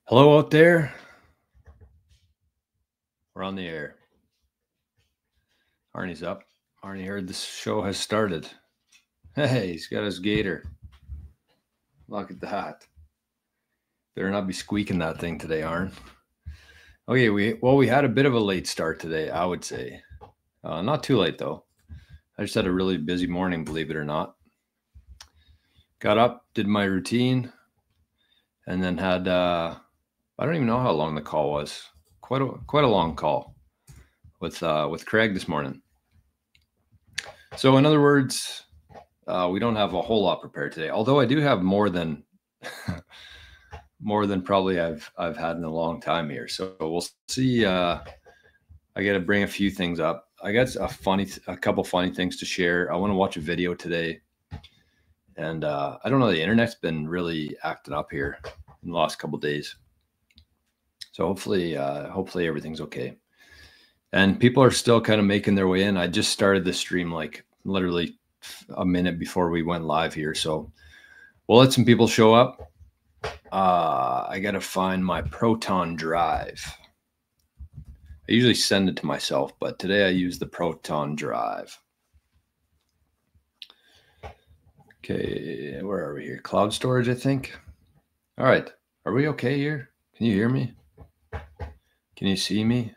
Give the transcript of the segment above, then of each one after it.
Hello out there. We're on the air. Arnie's up. Arnie heard the show has started. Hey, he's got his gator. Look at that. Better not be squeaking that thing today, Arn. Okay, we had a bit of a late start today, I would say. Not too late though. I just had a really busy morning, believe it or not. Got up, did my routine, and then had I don't even know how long the call was. Quite a long call with Craig this morning. So in other words, we don't have a whole lot prepared today. Although I do have more than probably I've had in a long time here. So we'll see. I got to bring a few things up. I got a couple funny things to share. I want to watch a video today, and I don't know. The internet's been really acting up here in the last couple of days. So hopefully everything's okay. And people are still kind of making their way in. I just started the stream like literally a minute before we went live here. So we'll let some people show up. I got to find my Proton drive. I usually send it to myself, but today I use the Proton drive. Okay, where are we here? Cloud storage, I think. All right. Are we okay here? Can you hear me? Can you see me?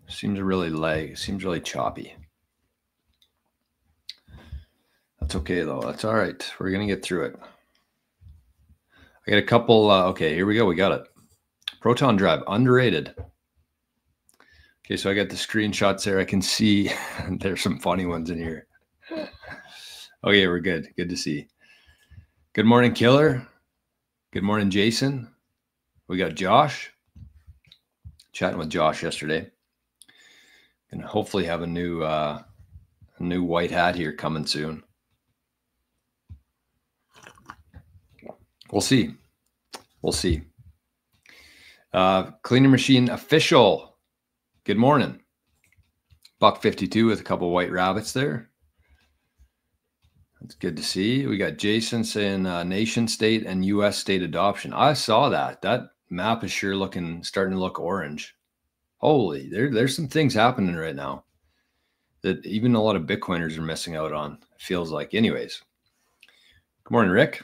Seems really choppy. That's okay though. That's all right. We're going to get through it. I got a couple. Okay, here we go. We got it. Proton drive, underrated. Okay, so I got the screenshots there. I can see there's some funny ones in here. Okay, we're good. Good to see. Good morning, Killer. Good morning, Jason. We got Josh. Chatting with Josh yesterday. And hopefully have a new white hat here coming soon. We'll see. We'll see. Cleaning machine official. Good morning. $1.52 with a couple white rabbits there. That's good to see. We got Jason saying nation state and U.S. state adoption. I saw that. That map is sure starting to look orange. Holy, there's some things happening right now that even a lot of Bitcoiners are missing out on, it feels like. Anyways, good morning, Rick.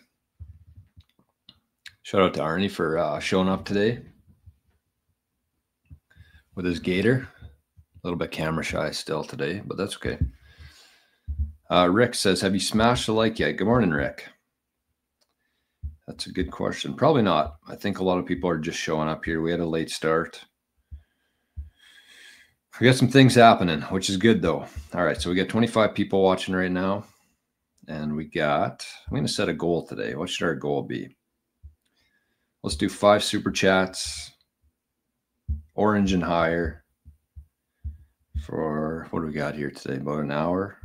Shout out to Arnie for showing up today with his gator. A little bit camera shy still today, but that's okay. Rick says, have you smashed the like yet? Good morning, Rick. That's a good question. Probably not. I think a lot of people are just showing up here. We had a late start. We got some things happening, which is good though. All right, so we got 25 people watching right now. And I'm going to set a goal today. What should our goal be? Let's do 5 super chats, orange and higher, for what do we got here today? About an hour.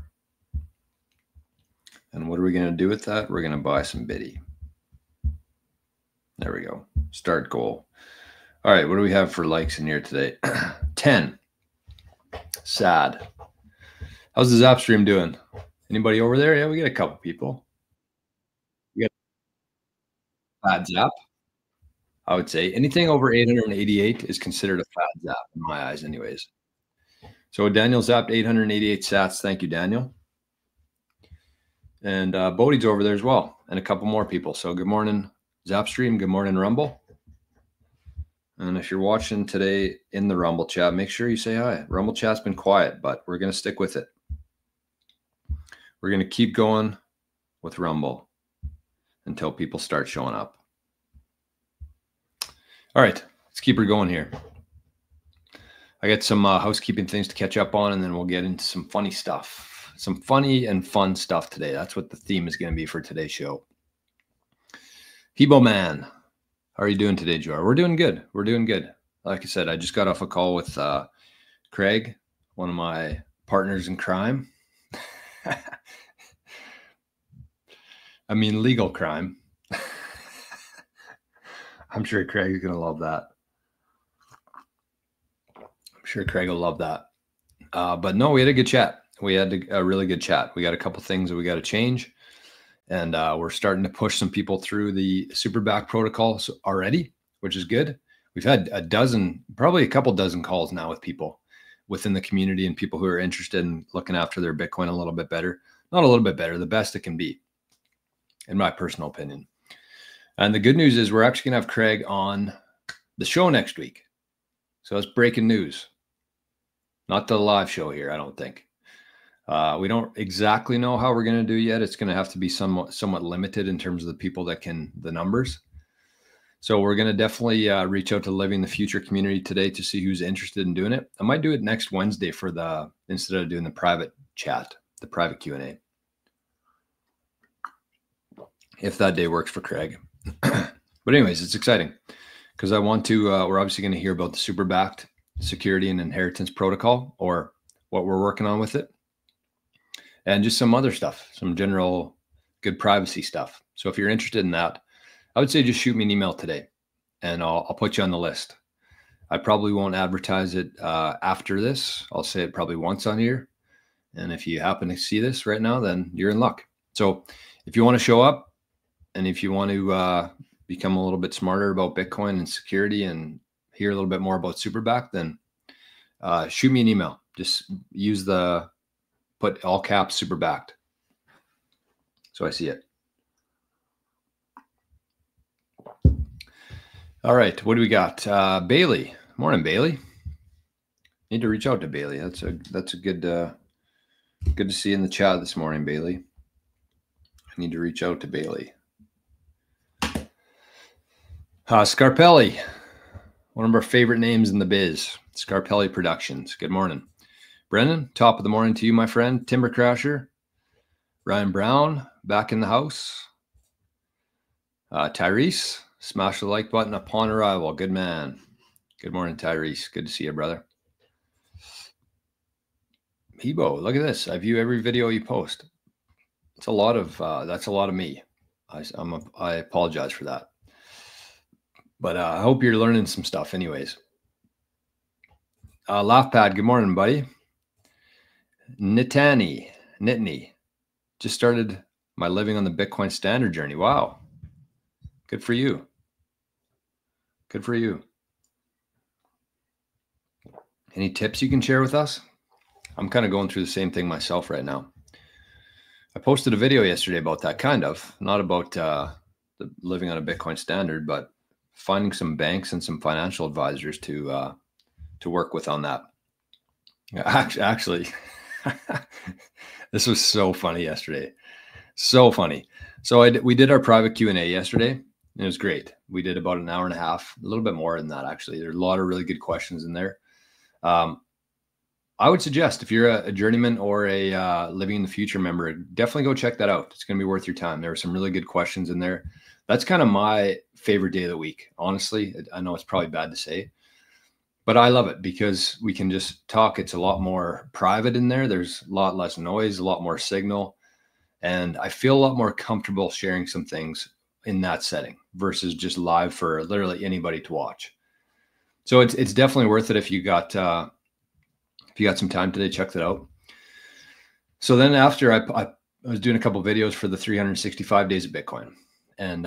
And what are we going to do with that? We're going to buy some Biddy. There we go. Start goal. All right, what do we have for likes in here today? 10. Sad. How's the Zap stream doing? Anybody over there? Yeah, we got a couple people. We got fat Zap. I would say anything over 888 is considered a fat Zap in my eyes anyways. So Daniel zapped 888 sats. Thank you, Daniel. And Bodie's over there as well, and a couple more people. So good morning, Zap stream. Good morning, Rumble. And if you're watching today in the Rumble chat, make sure you say hi. Rumble chat's been quiet, but we're going to stick with it. We're going to keep going with Rumble until people start showing up. All right, let's keep her going here. I got some housekeeping things to catch up on, and then we'll get into some funny stuff. Some funny and fun stuff today. That's what the theme is going to be for today's show. Hebo Man. How are you doing today, Jar? We're doing good. We're doing good. Like I said, I just got off a call with Craig, one of my partners in crime. I mean, legal crime. I'm sure Craig's going to love that. I'm sure Craig will love that. But no, we had a good chat. We had a really good chat. We got a couple things that we got to change. And we're starting to push some people through the SUBSTAck protocols already, which is good. We've had probably a couple dozen calls now with people within the community and people who are interested in looking after their Bitcoin a little bit better. Not a little bit better, the best it can be, in my personal opinion. And the good news is we're actually going to have Craig on the show next week. So it's breaking news. Not the live show here, I don't think. We don't exactly know how we're going to do yet. It's going to have to be somewhat limited in terms of the people that the numbers. So we're going to definitely reach out to Living the Future community today to see who's interested in doing it. I might do it next Wednesday instead of doing the private chat, the private Q&A. If that day works for Craig. But anyways, it's exciting because I want to, we're obviously going to hear about the SUBSTAck security and inheritance protocol, or what we're working on with it. And just some other stuff, some general good privacy stuff. So if you're interested in that, I would say just shoot me an email today and I'll put you on the list. I probably won't advertise it after this. I'll say it probably once on here. And if you happen to see this right now, then you're in luck. So if you want to show up and if you want to become a little bit smarter about Bitcoin and security and hear a little bit more about SUBSTAck, then shoot me an email. Just put all caps SUBSTAck. So I see it. All right, what do we got? Bailey. Morning, Bailey. Need to reach out to Bailey. That's a good to see you in the chat this morning, Bailey. I need to reach out to Bailey. Scarpelli, one of our favorite names in the biz. Scarpelli Productions. Good morning. Brendan, top of the morning to you, my friend. Timber Crasher. Ryan Brown, back in the house. Tyrese, smash the like button upon arrival. Good man. Good morning, Tyrese. Good to see you, brother. Hebo, look at this. I view every video you post. It's a lot of, that's a lot of me. I apologize for that. But I hope you're learning some stuff anyways. Laughpad, good morning, buddy. Nitani, just started my living on the Bitcoin standard journey. Wow. Good for you. Good for you. Any tips you can share with us? I'm kind of going through the same thing myself right now. I posted a video yesterday about that, not about the living on a Bitcoin standard, but finding some banks and some financial advisors to work with on that. Actually, this was so funny yesterday. So funny. So we did our private Q&A yesterday, and it was great. We did about an hour and a half, a little bit more than that, actually. There's a lot of really good questions in there. I would suggest if you're a journeyman or a Living in the Future member, definitely go check that out. It's going to be worth your time. There were some really good questions in there. That's kind of my favorite day of the week. Honestly, I know it's probably bad to say, but I love it because we can just talk. It's a lot more private in there. There's a lot less noise, a lot more signal. And I feel a lot more comfortable sharing some things in that setting versus just live for literally anybody to watch. So it's definitely worth it if you got some time today, check that out. So then after I was doing a couple of videos for the 365 days of Bitcoin. And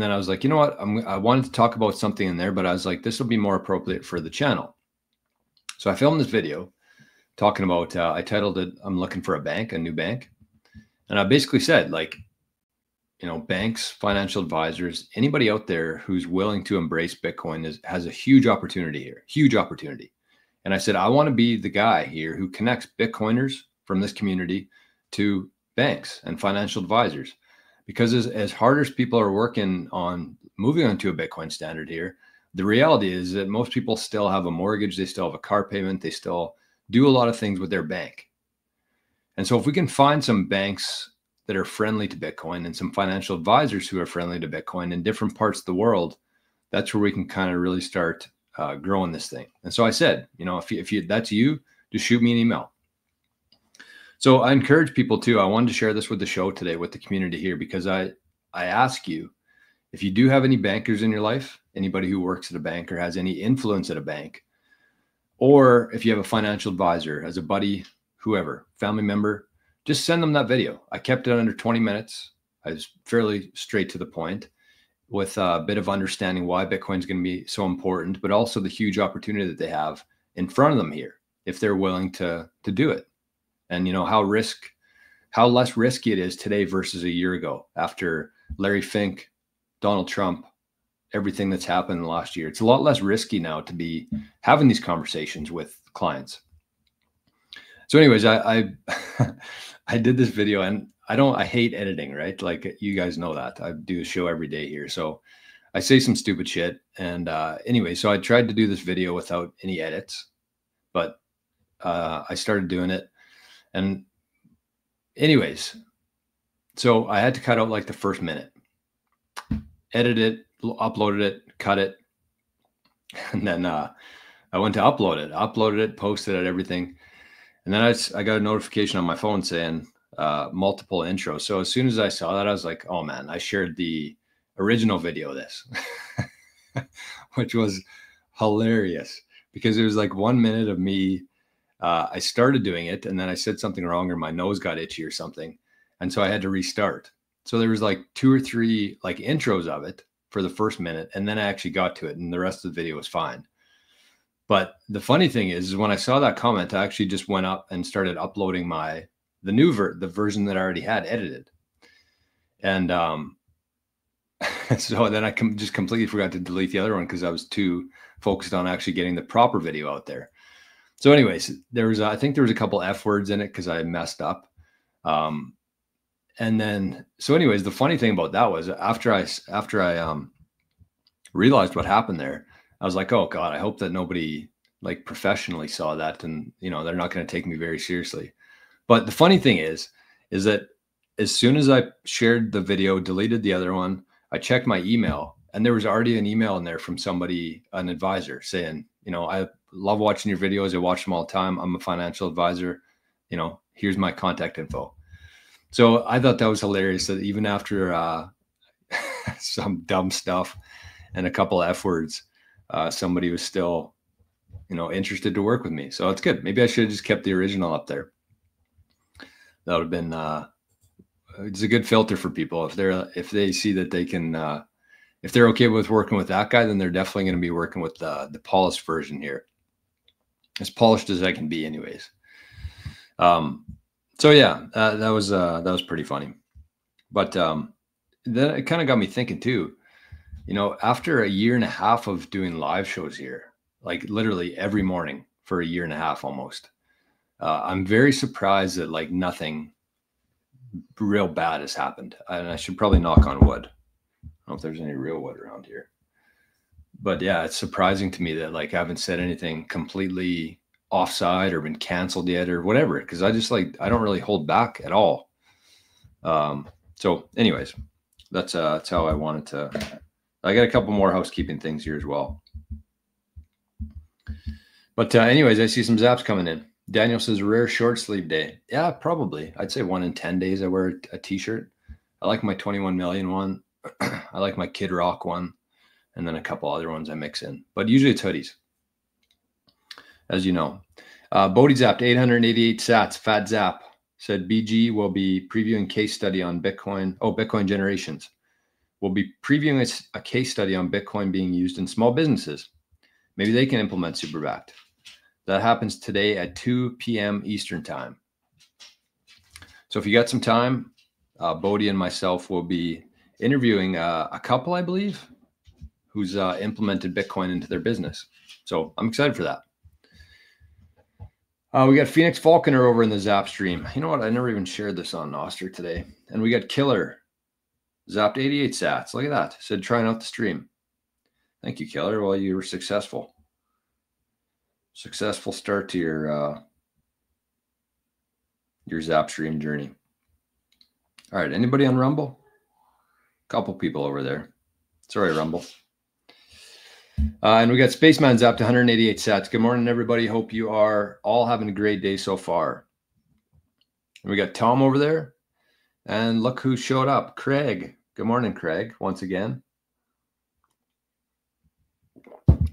then I was like, you know what? I wanted to talk about something in there, but I was like, this will be more appropriate for the channel. So I filmed this video talking about, I titled it, I'm looking for a new bank. And I basically said, like, you know, banks, financial advisors, anybody out there who's willing to embrace Bitcoin has a huge opportunity here, huge opportunity. And I said, I want to be the guy here who connects Bitcoiners from this community to banks and financial advisors. Because as hard as people are working on moving onto a Bitcoin standard here, the reality is that most people still have a mortgage, they still have a car payment, they still do a lot of things with their bank. And so if we can find some banks that are friendly to Bitcoin and some financial advisors who are friendly to Bitcoin in different parts of the world, that's where we can kind of really start growing this thing. And so I said, you know, if that's you, just shoot me an email. So I encourage people too. I wanted to share this with the show today, with the community here, because I ask you, if you do have any bankers in your life, anybody who works at a bank or has any influence at a bank, or if you have a financial advisor as a buddy, whoever, family member, just send them that video. I kept it under 20 minutes. I was fairly straight to the point with a bit of understanding why Bitcoin is going to be so important, but also the huge opportunity that they have in front of them here if they're willing to do it. And you know how less risky it is today versus a year ago after Larry Fink, Donald Trump, everything that's happened in the last year. It's a lot less risky now to be having these conversations with clients. So anyways, I I did this video, and I hate editing, right? Like you guys know that. I do a show every day here. So I say some stupid shit. And anyway, so I tried to do this video without any edits, but I started doing it. And anyways, so I had to cut out like the first minute, edit it, uploaded it, cut it. And then I went to uploaded it, posted it, everything. And then I got a notification on my phone saying multiple intros. So as soon as I saw that, I was like, oh man, I shared the original video of this, which was hilarious because it was like 1 minute of me. I started doing it and then I said something wrong or my nose got itchy or something. And so I had to restart. So there was like 2 or 3 like intros of it for the first minute. And then I actually got to it and the rest of the video was fine. But the funny thing is when I saw that comment, I actually just went up and started uploading the version that I already had edited. And so then I just completely forgot to delete the other one because I was too focused on actually getting the proper video out there. So anyways, I think there was a couple F words in it because I messed up. And then, so anyways, the funny thing about that was after I realized what happened there, I was like, oh God, I hope that nobody like professionally saw that and, you know, they're not going to take me very seriously. But the funny thing is that as soon as I shared the video, deleted the other one, I checked my email and there was already an email in there from somebody, an advisor saying, you know, I love watching your videos. I watch them all the time. I'm a financial advisor. You know, here's my contact info. So I thought that was hilarious that even after some dumb stuff and a couple F words, somebody was still, you know, interested to work with me. So it's good. Maybe I should have just kept the original up there. That would have been, it's a good filter for people. If they see that they can, if they're okay with working with that guy, then they're definitely going to be working with the polished version here. As polished as I can be anyways. So yeah, that was pretty funny. But then it kind of got me thinking too, you know, after a year and a half of doing live shows here, like literally every morning for a year and a half almost, I'm very surprised that like nothing real bad has happened. And I should probably knock on wood. I don't know if there's any real wood around here. But yeah, it's surprising to me that like I haven't said anything completely offside or been canceled yet or whatever, because I just like I don't really hold back at all. So anyways, that's how I wanted to. I got a couple more housekeeping things here as well. But anyways, I see some zaps coming in. Daniel says rare short sleeve day. Yeah, probably. I'd say 1 in 10 days I wear a t-shirt. I like my 21 million one. I like my Kid Rock one. And then a couple other ones I mix in. But usually it's hoodies, as you know. Bodie zapped 888 sats. Fat zap said BG will be previewing case study on Bitcoin. Oh, Bitcoin generations. We'll be previewing a case study on Bitcoin being used in small businesses. Maybe they can implement Superbacked. That happens today at 2 p.m. Eastern time. So if you got some time, Bodie and myself will be interviewing a couple, I believe, who's implemented Bitcoin into their business. So I'm excited for that. We got Phoenix Falconer over in the Zap stream. You know what? I never even shared this on Nostr today. And we got Killer. Zapped 88 sats. Look at that. Said trying out the stream. Thank you, Killer. Well, you were successful. Successful start to your Zap stream journey. All right. Anybody on Rumble? Couple people over there. Sorry, Rumble. And we got Spaceman zapped 188 sats. Good morning, everybody. Hope you are all having a great day so far. And we got Tom over there. And look who showed up. Craig. Good morning, Craig, once again.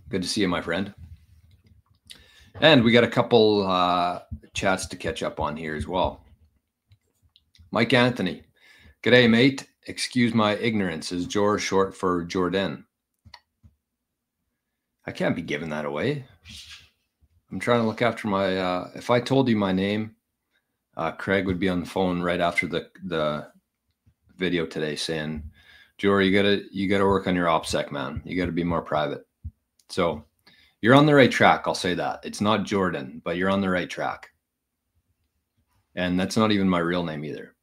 Good to see you, my friend. And we got a couple chats to catch up on here as well. Mike Anthony. G'day, mate. Excuse my ignorance. Is Jor short for Jordan? I can't be giving that away. I'm trying to look after my, if I told you my name, Craig would be on the phone right after the video today saying, Jor, you gotta work on your OPSEC, man. You gotta be more private. So you're on the right track. I'll say that. It's not Jordan, but you're on the right track. And that's not even my real name either.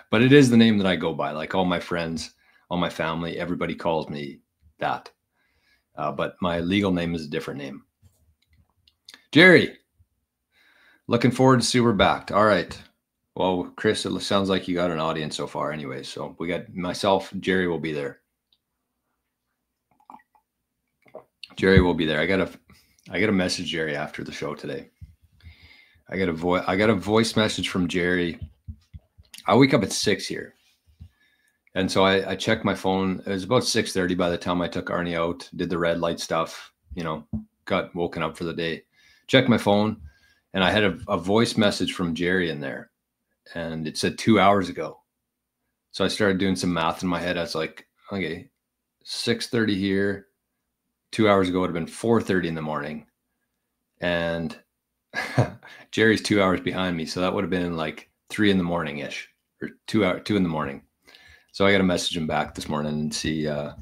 But it is the name that I go by. Like all my friends, all my family, everybody calls me that. But my legal name is a different name. Jerry, looking forward to Super Backed. All right. Well, Chris, it sounds like you got an audience so far anyway. So we got myself, Jerry will be there. Jerry will be there. I got a message Jerry after the show today. I got a voice message from Jerry. I wake up at 6 here. And so I checked my phone. It was about 6:30 by the time I took Arnie out, did the red light stuff, got woken up for the day. Checked my phone, and I had a voice message from Jerry in there. And it said 2 hours ago. So I started doing some math in my head. I was like, okay, 6:30 here. 2 hours ago would have been 4:30 in the morning. And Jerry's 2 hours behind me. So that would have been like 3 in the morning-ish, or 2 in the morning. So I got to message him back this morning and see what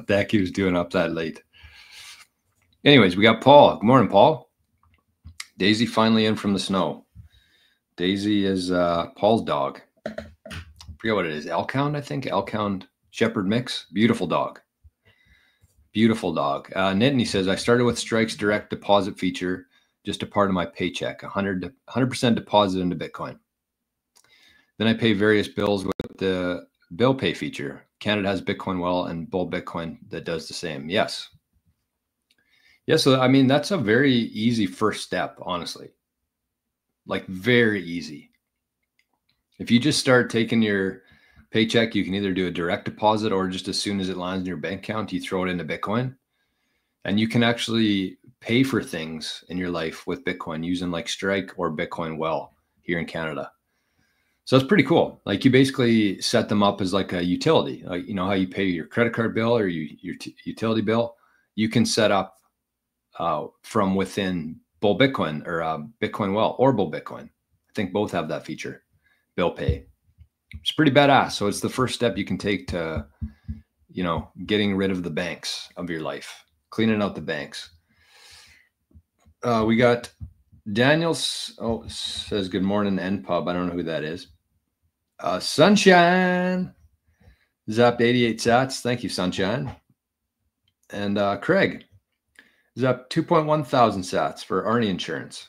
the heck he was doing up that late. Anyways, we got Paul. Good morning, Paul. Daisy finally in from the snow. Daisy is Paul's dog. I forget what it is. Elkhound, I think. Elkhound Shepherd mix. Beautiful dog. Beautiful dog. Nittany says, I started with Strike's direct deposit feature, just a part of my paycheck, 100% deposit into Bitcoin. Then I pay various bills with the bill pay feature. Canada has Bitcoin Well and Bull Bitcoin that does the same. Yes. Yeah, so I mean, that's a very easy first step, honestly. Like very easy. If you just start taking your paycheck, you can either do a direct deposit or just as soon as it lands in your bank account, you throw it into Bitcoin. And you can actually pay for things in your life with Bitcoin using like Strike or Bitcoin Well here in Canada. So it's pretty cool. Like you basically set them up as like a utility, like, how you pay your credit card bill or your utility bill. You can set up from within Bull Bitcoin or Bitcoin Well or Bull Bitcoin. I think both have that feature, bill pay. It's pretty badass. So it's the first step you can take to, getting rid of the banks of your life, cleaning out the banks. We got Daniels. Says good morning, NPub. I don't know who that is. Sunshine zapped 88 sats. Thank you, Sunshine. And Craig zapped 2.1 thousand sats for Arnie Insurance.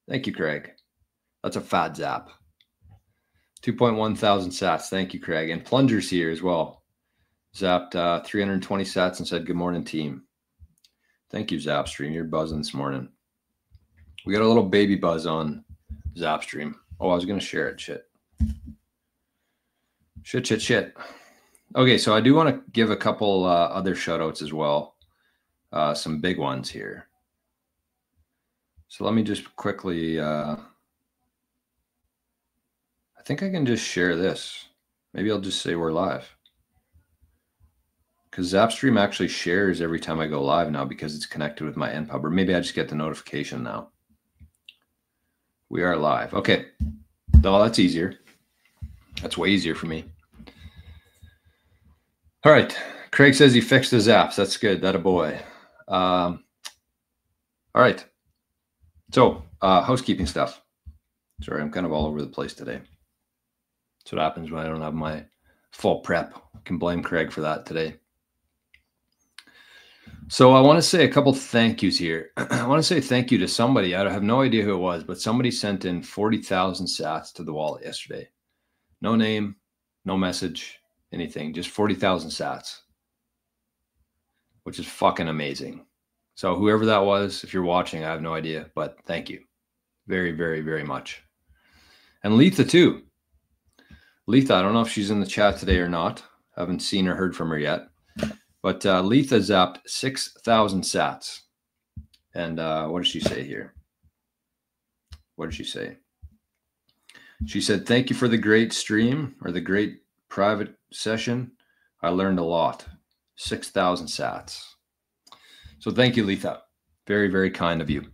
Thank you, Craig. That's a fat zap. 2.1 thousand sats. Thank you, Craig. And Plunger's here as well. Zapped 320 sats and said, good morning, team. Thank you, Zapstream. You're buzzing this morning. We got a little baby buzz on Zapstream. Oh, I was going to share it. Shit. Okay, so I do want to give a couple other shout outs as well. Some big ones here. So let me just quickly, I think I can just share this. Maybe I'll just say we're live. Because Zapstream actually shares every time I go live now because it's connected with my NPub. Or maybe I just get the notification now. We are live. Okay. Oh, that's easier. That's way easier for me. All right. Craig says he fixed his apps. That's good. That a boy. All right. So housekeeping stuff. Sorry, I'm kind of all over the place today. That's what happens when I don't have my full prep. I can blame Craig for that today. So I want to say a couple thank yous here. I want to say thank you to somebody. I have no idea who it was, but somebody sent in 40,000 sats to the wallet yesterday. No name, no message, anything, just 40,000 sats, which is fucking amazing. So whoever that was, if you're watching, I have no idea, but thank you very, very, very much. And Letha too. Letha, I don't know if she's in the chat today or not. I haven't seen or heard from her yet. But Letha zapped 6,000 sats. And what did she say here? What did she say? She said, thank you for the great stream or the great private session. I learned a lot. 6,000 sats. So thank you, Letha. Very, very kind of you.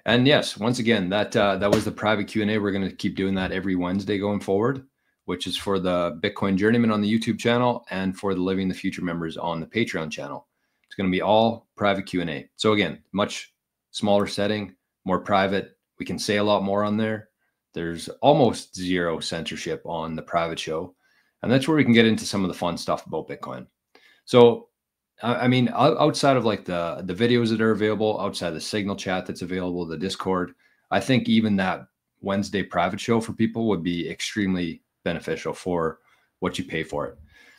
And yes, once again, that was the private Q&A. We're going to keep doing that every Wednesday going forward, which is for the Bitcoin Journeyman on the YouTube channel and for the Living the Future members on the Patreon channel. It's going to be all private Q&A. So again, much smaller setting, more private. We can say a lot more on there. There's almost zero censorship on the private show. And that's where we can get into some of the fun stuff about Bitcoin. So, I mean, outside of like the videos that are available, outside the Signal chat that's available, the Discord, I think even that Wednesday private show for people would be extremely beneficial for what you pay for it.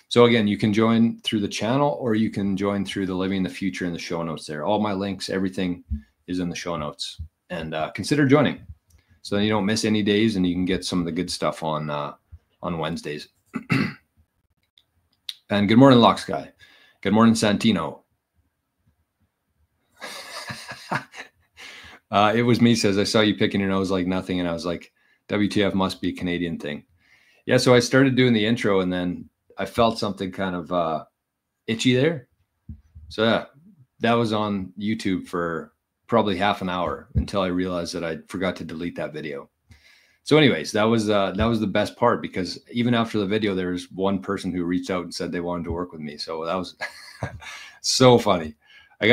So again, you can join through the channel or you can join through the Living the Future in the show notes there. All my links, everything is in the show notes. And consider joining so then you don't miss any days and you can get some of the good stuff on Wednesdays. And good morning, Lock Sky. Good morning, Santino. It was me, says, I saw you picking your nose like nothing. And I was like, WTF must be a Canadian thing. Yeah, so I started doing the intro and then I felt something kind of itchy there. So yeah, that was on YouTube for probably half an hour until I realized that I forgot to delete that video. So anyways, that was the best part, because even after the video, there was one person who reached out and said they wanted to work with me. So that was so funny. I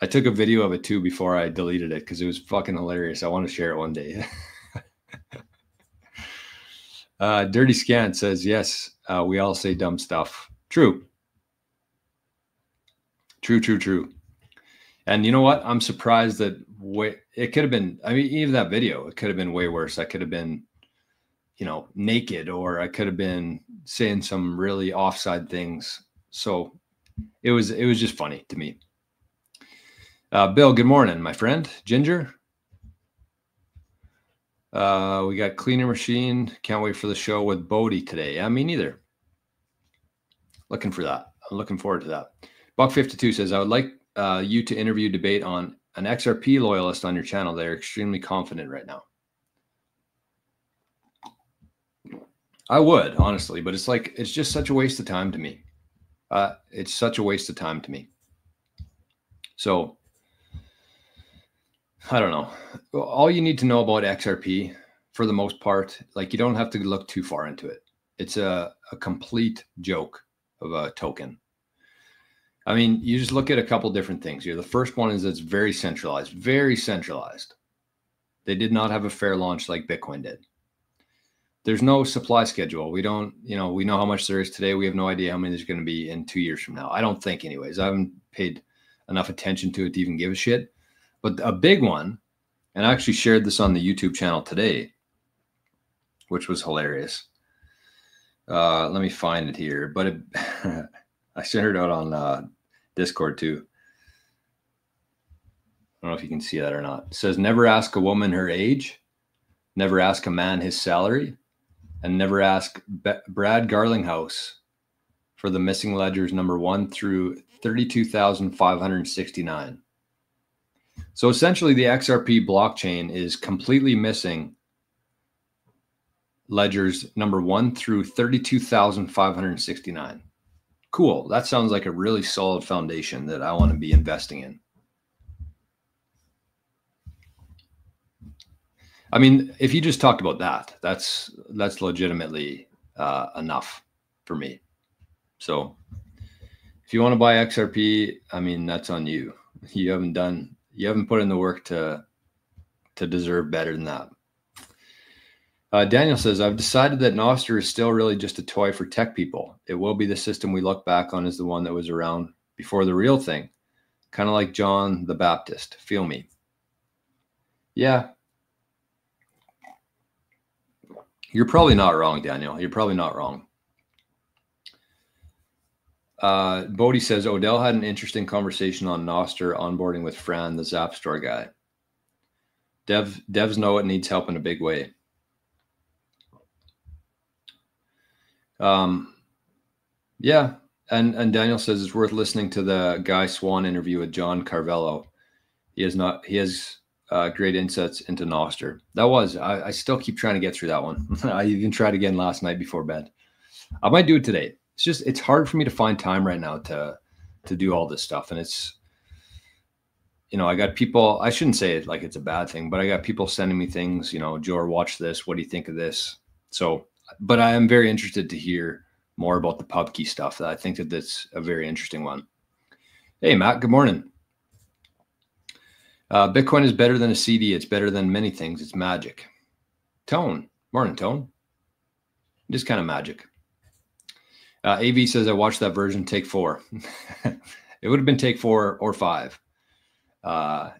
took a video of it too before I deleted it because it was fucking hilarious. I want to share it one day. Dirty Scan says, yes, we all say dumb stuff. True. True. And you know what? I'm surprised that it could have been, I mean, even that video, it could have been way worse. I could have been, you know, naked, or I could have been saying some really offside things. So it was just funny to me. Bill, good morning, my friend. Ginger. We got Cleaner Machine. Can't wait for the show with Bodie today. Yeah, me neither. Looking for that. I'm looking forward to that. Buck52 says, I would like you to interview debate on an XRP loyalist on your channel. They're extremely confident right now. I would, honestly, but it's just such a waste of time to me. It's such a waste of time to me. So I don't know. All you need to know about XRP, for the most part, like, you don't have to look too far into it. It's a complete joke of a token. I mean, you just look at a couple different things here. The first one is it's very centralized, very centralized. They did not have a fair launch like Bitcoin did. There's no supply schedule. We don't, you know, we know how much there is today. We have no idea how many there's going to be in 2 years from now. I don't think, anyways. I haven't paid enough attention to it to even give a shit. But a big one, and I actually shared this on the YouTube channel today, which was hilarious. Let me find it here. But I shared it out on Discord too. I don't know if you can see that or not. It says, never ask a woman her age, never ask a man his salary, and never ask Brad Garlinghouse for the missing ledgers number 1 through 32,569. So essentially, the XRP blockchain is completely missing ledgers number 1 through 32,569. Cool. That sounds like a really solid foundation that I want to be investing in. I mean, if you just talked about that, that's legitimately enough for me. So if you want to buy XRP, I mean, that's on you. You haven't put in the work to deserve better than that. Daniel says, I've decided that nostr is still really just a toy for tech people. It will be the system we look back on as the one that was around before the real thing. Kind of like John the Baptist. Feel me? Yeah. You're probably not wrong, Daniel. You're probably not wrong. Bodie says, Odell had an interesting conversation on nostr onboarding with Fran, the Zap Store guy. Devs know it needs help in a big way. Yeah. And Daniel says it's worth listening to the Guy Swan interview with John Carvello. He has great insights into nostr. That was, I still keep trying to get through that one. I even tried again last night before bed. I might do it today. It's hard for me to find time right now to do all this stuff. And it's, I got people, I shouldn't say it like it's a bad thing, but I got people sending me things, Jor, watch this. What do you think of this? So, but I am very interested to hear more about the pubkey stuff. I think that that's a very interesting one. Hey, Matt, good morning. Bitcoin is better than a CD. It's better than many things. It's magic. Tone. Morning, Tone. It is kind of magic. AV says, I watched that version, take 4. It would have been take 4 or 5.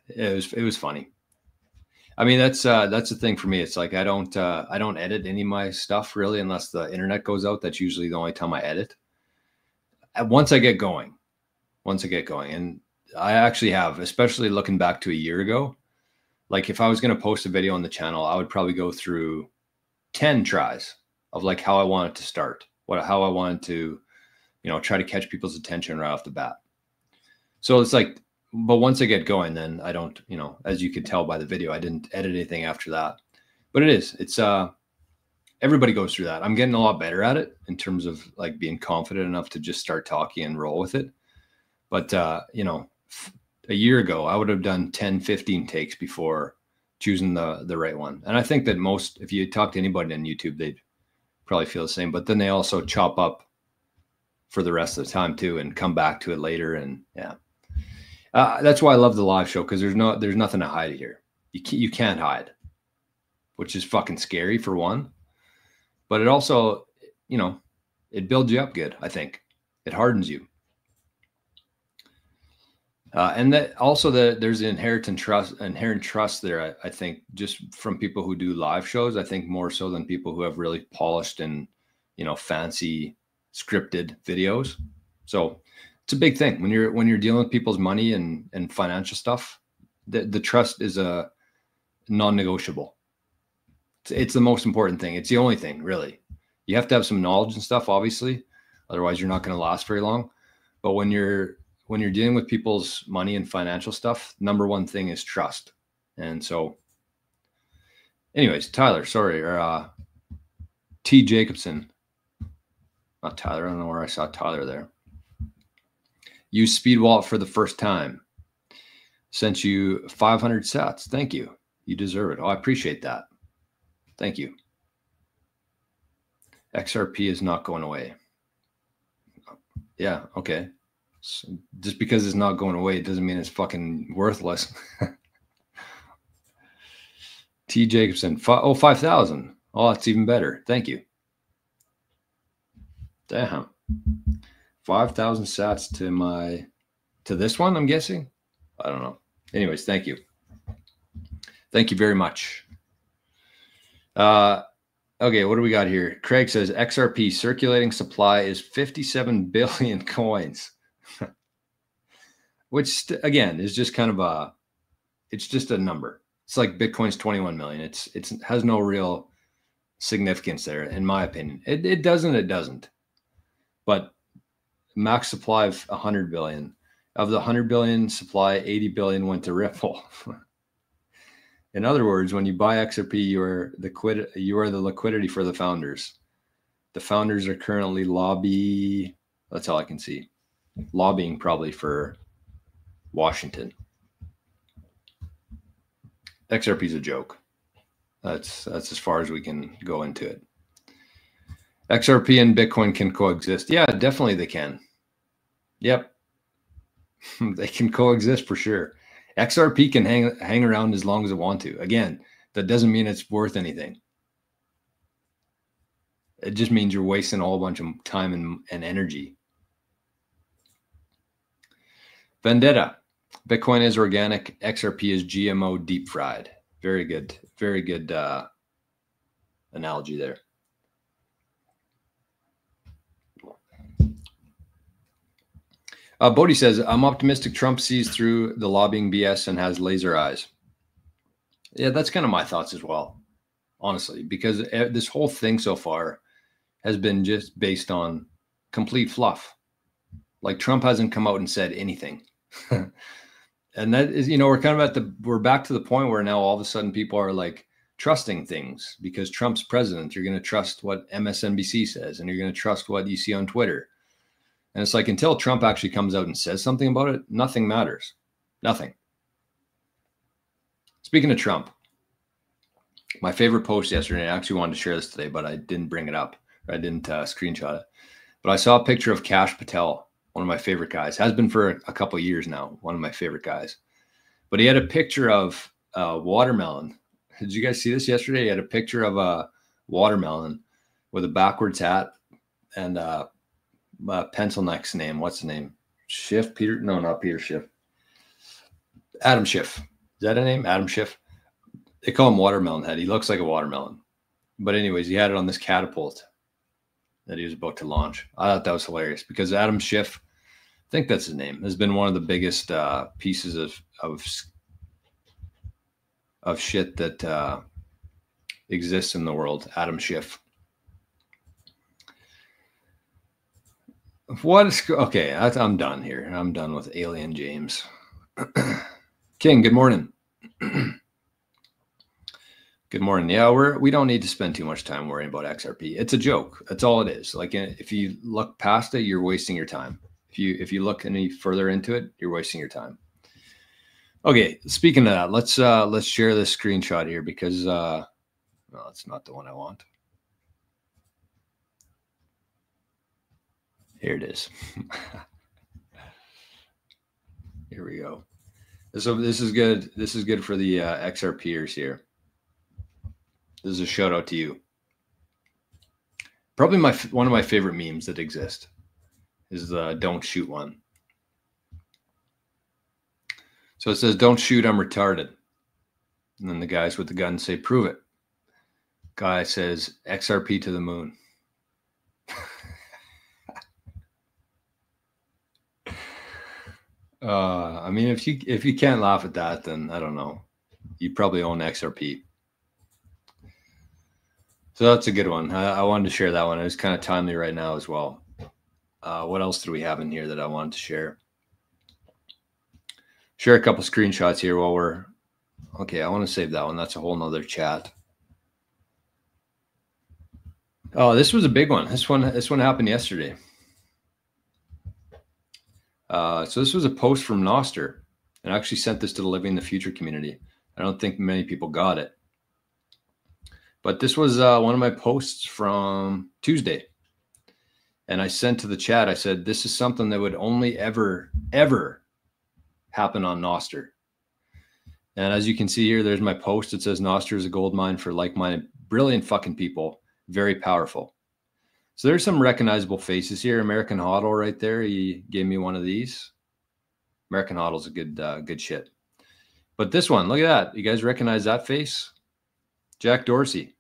It was funny. I mean, that's the thing for me. It's like, I don't edit any of my stuff really, unless the internet goes out. That's usually the only time I edit. Once I get going, and I actually have, especially looking back to a year ago, like if I was going to post a video on the channel, I would probably go through 10 tries of like how I want it to start, how I wanted to, try to catch people's attention right off the bat. So it's like, but once I get going, then I don't, as you could tell by the video, I didn't edit anything after that. But it's everybody goes through that. I'm getting a lot better at it in terms of like being confident enough to just start talking and roll with it. But, a year ago, I would have done 10, 15 takes before choosing the right one. And I think that if you talk to anybody on YouTube, they'd probably feel the same, but then they also chop up for the rest of the time too, and come back to it later. And yeah, that's why I love the live show. Cause there's nothing to hide here. You can't hide, which is fucking scary for one, but it also, it builds you up good. I think it hardens you. And that also there's inherent trust there. I think just from people who do live shows, I think more so than people who have really polished and, fancy scripted videos. So it's a big thing when you're dealing with people's money and financial stuff. The trust is a non-negotiable. It's the most important thing. It's the only thing really. You have to have some knowledge and stuff, obviously, otherwise you're not going to last very long. But when you're dealing with people's money and financial stuff, number one thing is trust. And so anyways, Tyler, sorry, or T. Jacobson, not Tyler. I don't know where I saw Tyler there. Use Speed Wallet for the first time. Sent you 500 sats. Thank you. You deserve it. Oh, I appreciate that. Thank you. XRP is not going away. Yeah. Okay. So just because it's not going away, it doesn't mean it's fucking worthless. T. Jacobson, 5,000. Oh, that's even better. Thank you. Damn. 5,000 sats to this one, I'm guessing. I don't know. Anyways, thank you. Thank you very much. Okay, what do we got here? Craig says XRP circulating supply is 57 billion coins. Which again is just kind of it's just a number. It's like Bitcoin's 21 million. It has no real significance there, in my opinion. It doesn't. But max supply of 100 billion. Of the 100 billion supply, 80 billion went to Ripple. In other words, when you buy XRP, you are the liquidity for the founders. The founders are currently that's all I can see. Lobbying probably for Washington. XRP is a joke. That's as far as we can go into it. XRP and Bitcoin can coexist. Yeah, definitely they can. Yep. They can coexist for sure. XRP can hang around as long as it wants to. Again, that doesn't mean it's worth anything. It just means you're wasting a whole bunch of time and energy. Vendetta. Bitcoin is organic. XRP is GMO deep fried. Very good. Very good analogy there. Bodhi says, I'm optimistic Trump sees through the lobbying BS and has laser eyes. Yeah, that's kind of my thoughts as well, honestly, because this whole thing so far has been just based on complete fluff. Like Trump hasn't come out and said anything. And that is, we're kind of we're back to the point where now all of a sudden people are like trusting things because Trump's president. You're going to trust what MSNBC says, and you're going to trust what you see on Twitter. And it's like, until Trump actually comes out and says something about it, nothing matters. Nothing. Speaking of Trump, my favorite post yesterday, I actually wanted to share this today, but I didn't bring it up. I didn't screenshot it. But I saw a picture of Kash Patel, one of my favorite guys. Has been for a couple of years now, one of my favorite guys. But he had a picture of a watermelon. Did you guys see this yesterday? He had a picture of a watermelon with a backwards hat and pencil neck's name. What's the name? Schiff? Peter? No, not Peter Schiff. Adam Schiff. Is that a name? Adam Schiff. They call him Watermelon Head. He looks like a watermelon. But anyways, he had it on this catapult that he was about to launch. I thought that was hilarious because Adam Schiff, I think that's his name, has been one of the biggest pieces of shit that exists in the world. Adam Schiff. Okay, I'm done here. I'm done with Alien James. King, good morning. Good morning. Yeah, we don't need to spend too much time worrying about XRP. It's a joke. That's all it is. Like, if you look past it, you're wasting your time. If you look any further into it, you're wasting your time. Okay, speaking of that, let's share this screenshot here because no, that's not the one I want. Here it is. Here we go. So this is good. This is good for the XRPers here. This is a shout out to you. Probably one of my favorite memes that exist is the "Don't shoot" one. So it says, "Don't shoot, I'm retarded." And then the guys with the gun say, "Prove it." Guy says, "XRP to the moon." I mean, if you can't laugh at that, then I don't know. You probably own XRP. So that's a good one. I wanted to share that one. It was kind of timely right now as well. What else do we have in here that I wanted to share? Share a couple screenshots here while we're... Okay, I want to save that one. That's a whole nother chat. Oh, this was a big one. This one happened yesterday. So this was a post from Nostr, and I actually sent this to the Living the Future community. I don't think many people got it. But this was one of my posts from Tuesday. And I sent to the chat, I said, this is something that would only ever happen on Nostr. And as you can see here, there's my post. It says, Nostr is a gold mine for like-minded, brilliant fucking people. Very powerful. So there's some recognizable faces here. American Hodl right there. He gave me one of these. American Hodl's a good shit. But this one, look at that. You guys recognize that face? Jack Dorsey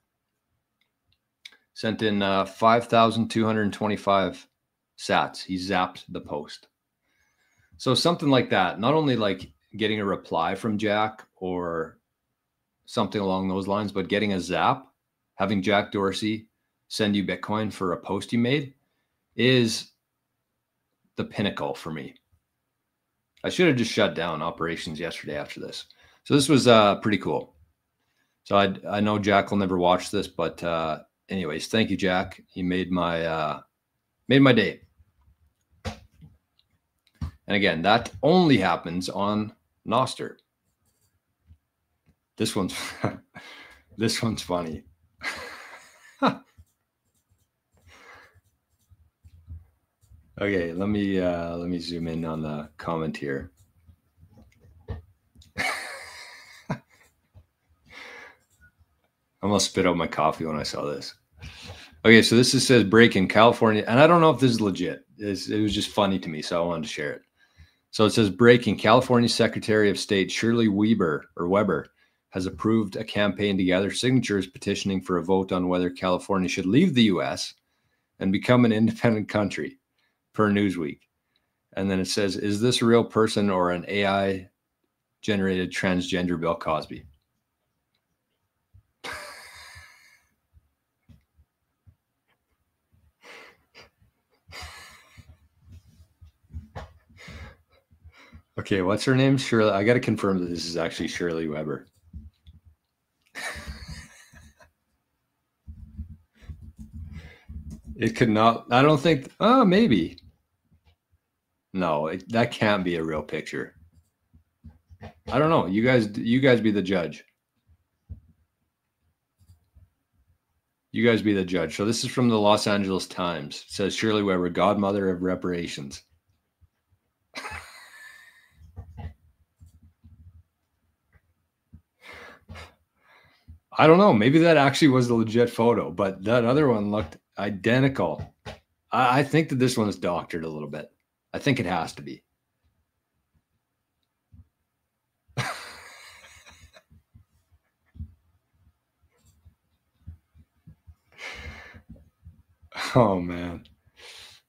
sent in 5,225 sats. He zapped the post. So something like that, not only like getting a reply from Jack or something along those lines, but getting a zap, having Jack Dorsey send you Bitcoin for a post you made is the pinnacle for me. I should have just shut down operations yesterday after this. So this was pretty cool. So I know Jack will never watch this, but anyways, thank you, Jack. You made my day. And again, that only happens on Nostr. This one's this one's funny. Okay, let me zoom in on the comment here. I almost spit out my coffee when I saw this. Okay, so this says break in California, and I don't know if this is legit. It was just funny to me, so I wanted to share it. So it says breaking: California Secretary of State Shirley Weber has approved a campaign to gather signatures petitioning for a vote on whether California should leave the U.S. and become an independent country, per Newsweek. And then it says, is this a real person or an AI-generated transgender Bill Cosby? Okay, what's her name? Shirley. I got to confirm that this is actually Shirley Weber. It could not. I don't think. Oh, maybe. No, that can't be a real picture. I don't know. You guys be the judge. You guys be the judge. So this is from the Los Angeles Times. It says Shirley Weber, godmother of reparations. I don't know. Maybe that actually was a legit photo, but that other one looked identical. I think that this one is doctored a little bit. I think it has to be. Oh, man.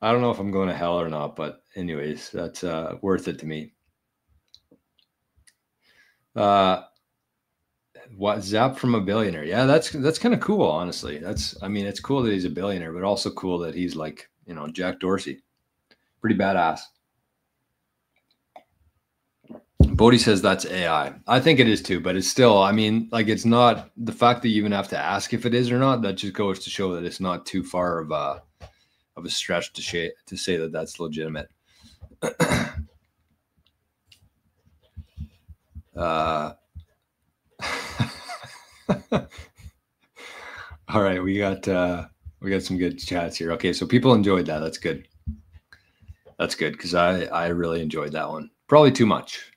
I don't know if I'm going to hell or not, but anyways, that's worth it to me. What, zap from a billionaire? Yeah, that's kind of cool, honestly. I mean, it's cool that he's a billionaire, but also cool that he's like, Jack Dorsey. Pretty badass. Bodhi says that's AI. I think it is too, but it's still, I mean, like, it's not the fact that you even have to ask if it is or not. That just goes to show that it's not too far of a stretch to say that that's legitimate. All right, we got some good chats here. Okay, so people enjoyed that. That's good. That's good because I really enjoyed that one. Probably too much.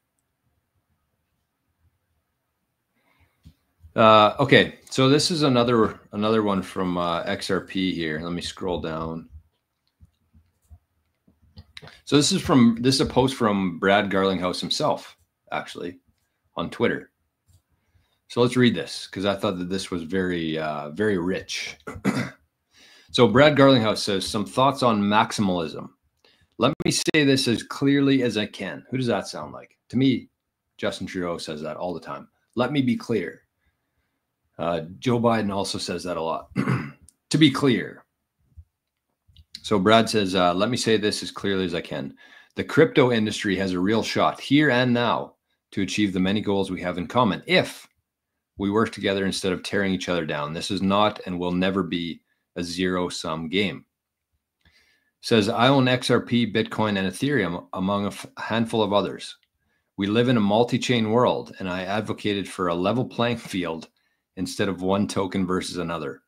Okay, so this is another one from XRP here. Let me scroll down. So this is a post from Brad Garlinghouse himself, actually, on Twitter. So let's read this because I thought that this was very, very rich. So Brad Garlinghouse says, some thoughts on maximalism. Let me say this as clearly as I can. Who does that sound like? To me, Justin Trudeau says that all the time. Let me be clear. Joe Biden also says that a lot. To be clear. So Brad says, let me say this as clearly as I can. The crypto industry has a real shot here and now to achieve the many goals we have in common if we work together instead of tearing each other down. This is not and will never be a zero-sum game. Says, I own XRP, Bitcoin, and Ethereum among a handful of others. We live in a multi-chain world, and I advocated for a level playing field instead of one token versus another.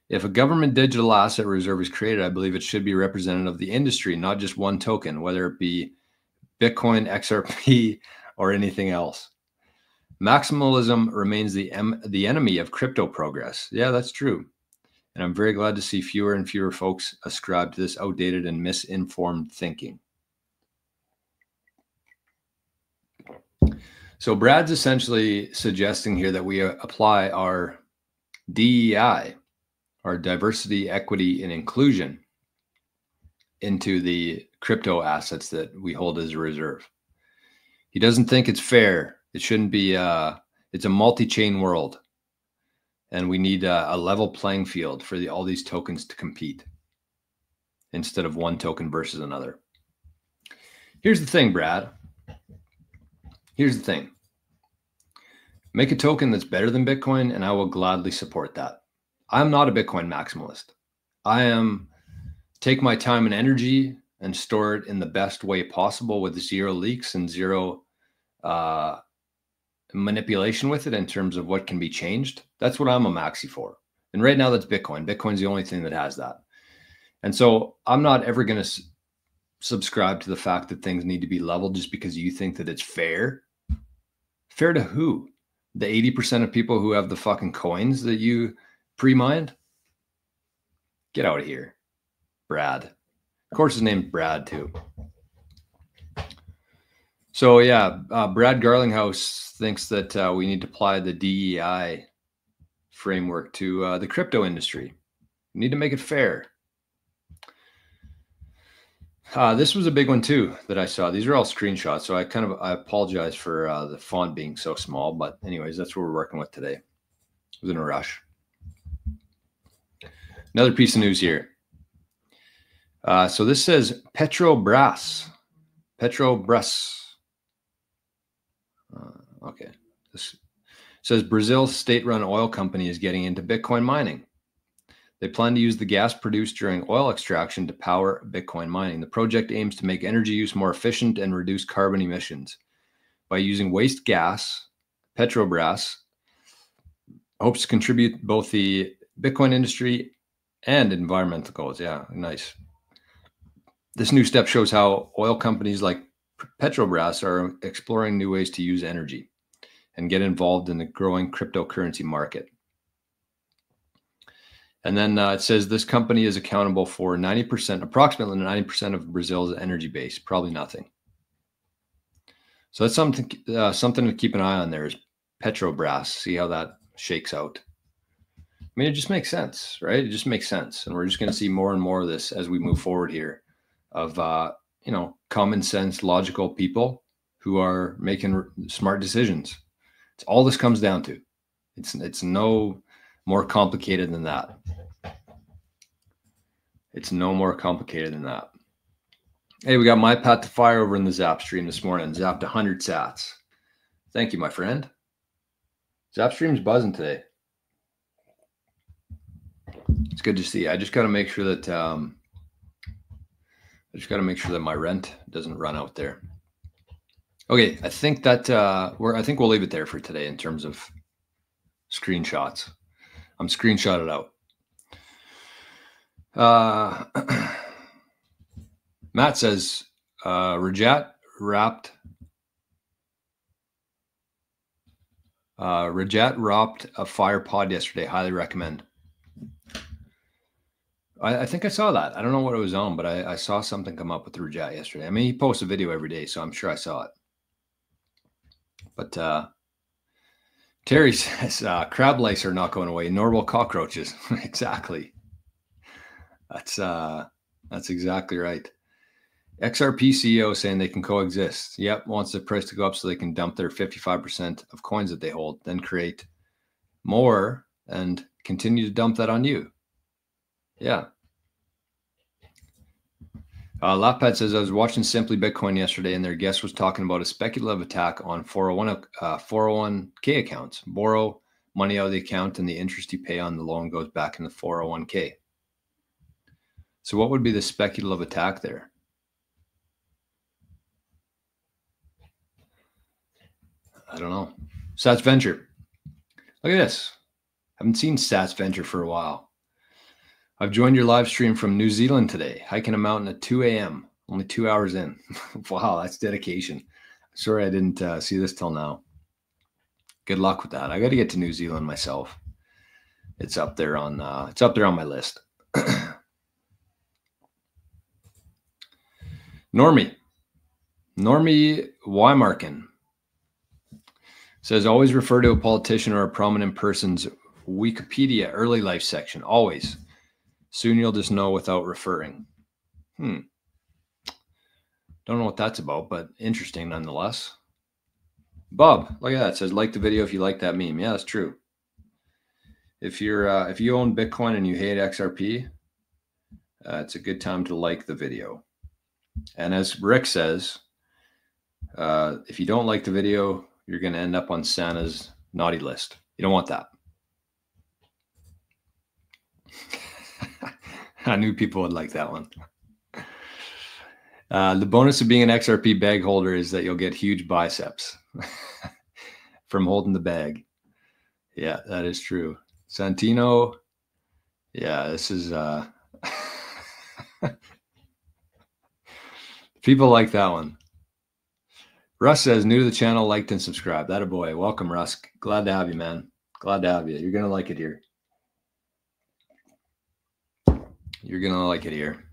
If a government digital asset reserve is created, I believe it should be representative of the industry, not just one token, whether it be Bitcoin, XRP, or anything else. Maximalism remains the enemy of crypto progress. Yeah, that's true. And I'm very glad to see fewer and fewer folks ascribe to this outdated and misinformed thinking. So Brad's essentially suggesting here that we apply our DEI, our diversity, equity, and inclusion, into the crypto assets that we hold as a reserve. He doesn't think it's fair. It shouldn't be, it's a multi-chain world. And we need a level playing field for all these tokens to compete instead of one token versus another. Here's the thing, Brad. Here's the thing. Make a token that's better than Bitcoin, and I will gladly support that. I'm not a Bitcoin maximalist. I am take my time and energy and store it in the best way possible with zero leaks and zero manipulation with it in terms of what can be changed. That's what I'm a maxi for. And right now that's Bitcoin. Bitcoin's the only thing that has that. And so I'm not ever going to subscribe to the fact that things need to be leveled just because you think that it's fair. Fair to who? The 80% of people who have the fucking coins that you pre-mined? Get out of here, Brad. Of course, his name's Brad too. So yeah, Brad Garlinghouse thinks that we need to apply the DEI framework to the crypto industry. We need to make it fair. This was a big one too that I saw. These are all screenshots, so I apologize for the font being so small. But anyways, that's what we're working with today. I was in a rush. Another piece of news here. So this says Petrobras Petrobras. Okay. This says Brazil's state-run oil company is getting into Bitcoin mining. They plan to use the gas produced during oil extraction to power Bitcoin mining. The project aims to make energy use more efficient and reduce carbon emissions. By using waste gas, Petrobras hopes to contribute both the Bitcoin industry and environmental goals. Yeah, nice. This new step shows how oil companies like Petrobras are exploring new ways to use energy and get involved in the growing cryptocurrency market. And then it says this company is accountable for approximately 90% of Brazil's energy base, probably nothing. So that's something to keep an eye on there is Petrobras, see how that shakes out. I mean, it just makes sense, right? It just makes sense. And we're just going to see more and more of this as we move forward here of, common sense, logical people who are making smart decisions. It's all this comes down to. It's no more complicated than that. It's no more complicated than that. Hey, we got my Pat to Fire over in the Zap stream this morning. Zapped 100 sats. Thank you, my friend. Zap stream's buzzing today. It's good to see. I just got to make sure that my rent doesn't run out there. Okay, I think that I think we'll leave it there for today in terms of screenshots. I'm screenshotted out. Matt says Rajat wrapped a fire pod yesterday. Highly recommend. I think I saw that. I don't know what it was on, but I saw something come up with Rajat yesterday. I mean, he posts a video every day, so I'm sure I saw it. But Terry says crab lice are not going away, nor will cockroaches. Exactly. That's exactly right. XRP CEO saying they can coexist. Yep, wants the price to go up so they can dump their 55% of coins that they hold, then create more and continue to dump that on you. Yeah. Lapad says, I was watching Simply Bitcoin yesterday, and their guest was talking about a speculative attack on 401k accounts. Borrow money out of the account, and the interest you pay on the loan goes back in the 401k. So what would be the speculative attack there? I don't know. Sats Venture. Look at this. I haven't seen Sats Venture for a while. I've joined your live stream from New Zealand today, hiking a mountain at 2 a.m., only 2 hours in. Wow, that's dedication. Sorry I didn't see this till now. Good luck with that. I got to get to New Zealand myself. It's up there on my list. Normie Weimarkin says, always refer to a politician or a prominent person's Wikipedia early life section. Always. Soon you'll just know without referring. Don't know what that's about, but interesting nonetheless. Bob, look at that. It says, like the video if you like that meme. Yeah, that's true. If you own Bitcoin and you hate XRP, it's a good time to like the video. And as Rick says, if you don't like the video, you're going to end up on Santa's naughty list. You don't want that. I knew people would like that one. The bonus of being an XRP bag holder is that you'll get huge biceps from holding the bag. Yeah, that is true. Santino. Yeah, this is people like that one. Russ says, new to the channel, liked and subscribed. That a boy. Welcome, Russ. Glad to have you, man. Glad to have you. You're going to like it here. You're going to like it here.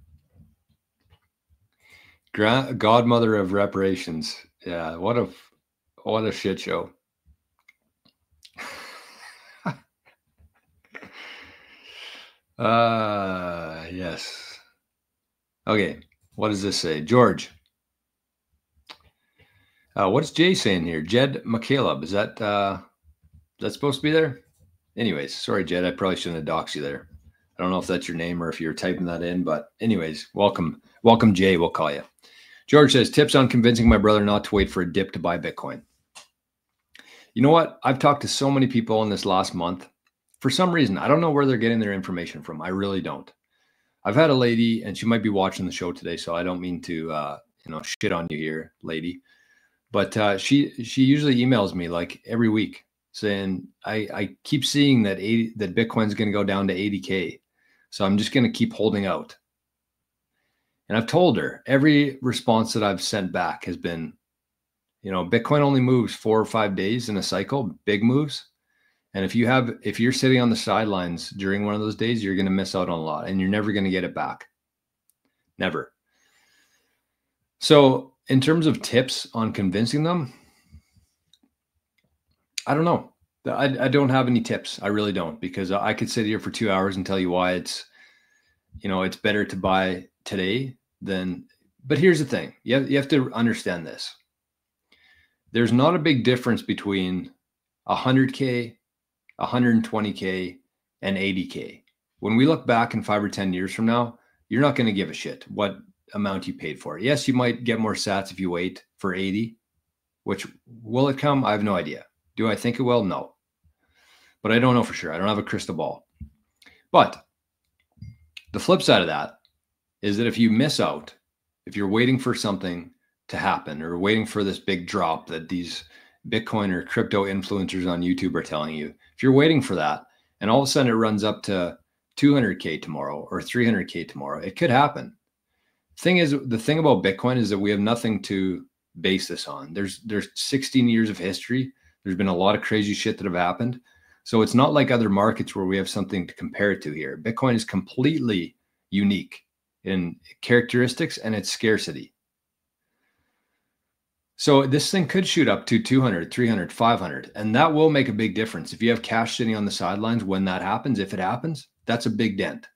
Godmother of reparations. Yeah, what a shit show. Yes. Okay, what does this say? George. What's Jay saying here? Jed McCaleb. Is that supposed to be there? Anyways, sorry, Jed. I probably shouldn't have doxed you there. I don't know if that's your name or if you're typing that in, but anyways, welcome, Jay. We'll call you. George says, tips on convincing my brother not to wait for a dip to buy Bitcoin. You know what? I've talked to so many people in this last month. For some reason, I don't know where they're getting their information from. I really don't. I've had a lady, and she might be watching the show today, so I don't mean to, shit on you here, lady. But she usually emails me like every week saying, I keep seeing that Bitcoin's going to go down to 80K. So I'm just going to keep holding out. And I've told her every response that I've sent back has been, Bitcoin only moves 4 or 5 days in a cycle, big moves. And if you're sitting on the sidelines during one of those days, you're going to miss out on a lot and you're never going to get it back. Never. So in terms of tips on convincing them, I don't know. I don't have any tips. I really don't, because I could sit here for 2 hours and tell you why it's better to buy today than, but here's the thing. You have to understand this. There's not a big difference between 100K, 120K, and 80K. When we look back in 5 or 10 years from now, you're not going to give a shit what amount you paid for it. Yes, you might get more sats if you wait for 80, which will it come? I have no idea. Do I think it will? No. But I don't know for sure. I don't have a crystal ball. But the flip side of that is that if you miss out, if you're waiting for something to happen or waiting for this big drop that these Bitcoin or crypto influencers on YouTube are telling you, if you're waiting for that and all of a sudden it runs up to 200K tomorrow or 300K tomorrow, it could happen. The thing about Bitcoin is that we have nothing to base this on. There's 16 years of history. There's been a lot of crazy shit that have happened. So it's not like other markets where we have something to compare it to here. Bitcoin is completely unique in characteristics and its scarcity. So this thing could shoot up to 200, 300, 500, and that will make a big difference. If you have cash sitting on the sidelines when that happens, if it happens, that's a big dent.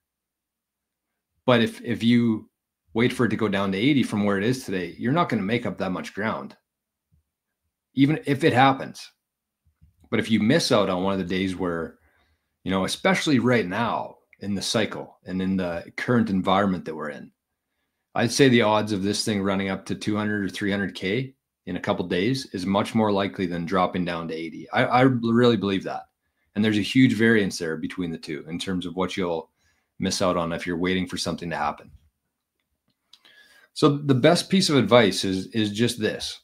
But if you wait for it to go down to 80 from where it is today, you're not going to make up that much ground, even if it happens. But if you miss out on one of the days where, especially right now in the cycle and in the current environment that we're in, I'd say the odds of this thing running up to 200 or 300K in a couple of days is much more likely than dropping down to 80. I really believe that. And there's a huge variance there between the two in terms of what you'll miss out on if you're waiting for something to happen. So the best piece of advice is just this.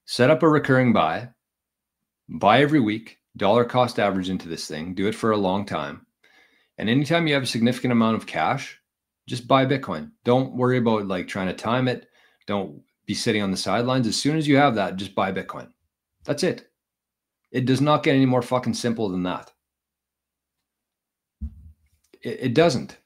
Set up a recurring buy every week, dollar cost average into this thing, do it for a long time. And anytime you have a significant amount of cash, just buy Bitcoin. Don't worry about trying to time it. Don't be sitting on the sidelines. As soon as you have that, just buy Bitcoin. That's it. It does not get any more fucking simple than that. It doesn't.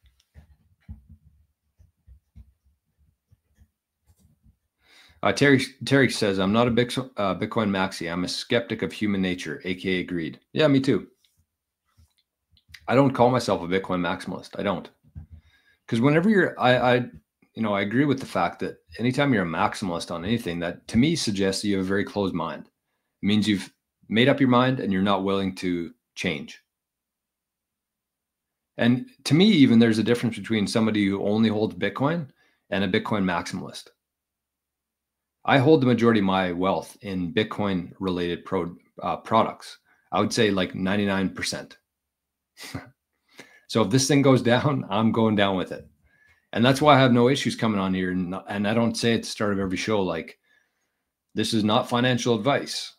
Terry says, I'm not a Bitcoin maxi. I'm a skeptic of human nature, aka greed. Yeah, me too. I don't call myself a Bitcoin maximalist. I don't. Because whenever I agree with the fact that anytime you're a maximalist on anything, that to me suggests that you have a very closed mind. It means you've made up your mind and you're not willing to change. And to me, even there's a difference between somebody who only holds Bitcoin and a Bitcoin maximalist. I hold the majority of my wealth in Bitcoin related products. I would say 99%. So if this thing goes down, I'm going down with it. And that's why I have no issues coming on here. And I don't say at the start of every show, this is not financial advice,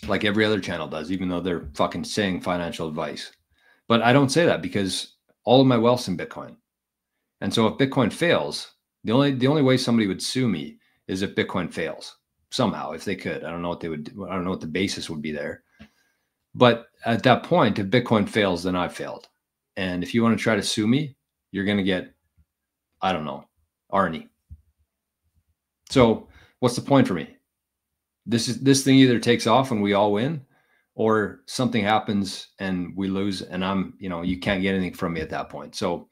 like every other channel does, even though they're fucking saying financial advice. But I don't say that because all of my wealth's in Bitcoin. And so if Bitcoin fails, the only way somebody would sue me is if Bitcoin fails somehow, if they could. I don't know what they would do. I don't know what the basis would be there. But at that point, if Bitcoin fails, then I've failed. And if you want to try to sue me, you're going to get, I don't know, Arnie. So what's the point for me? This thing either takes off and we all win, or something happens and we lose and you can't get anything from me at that point. So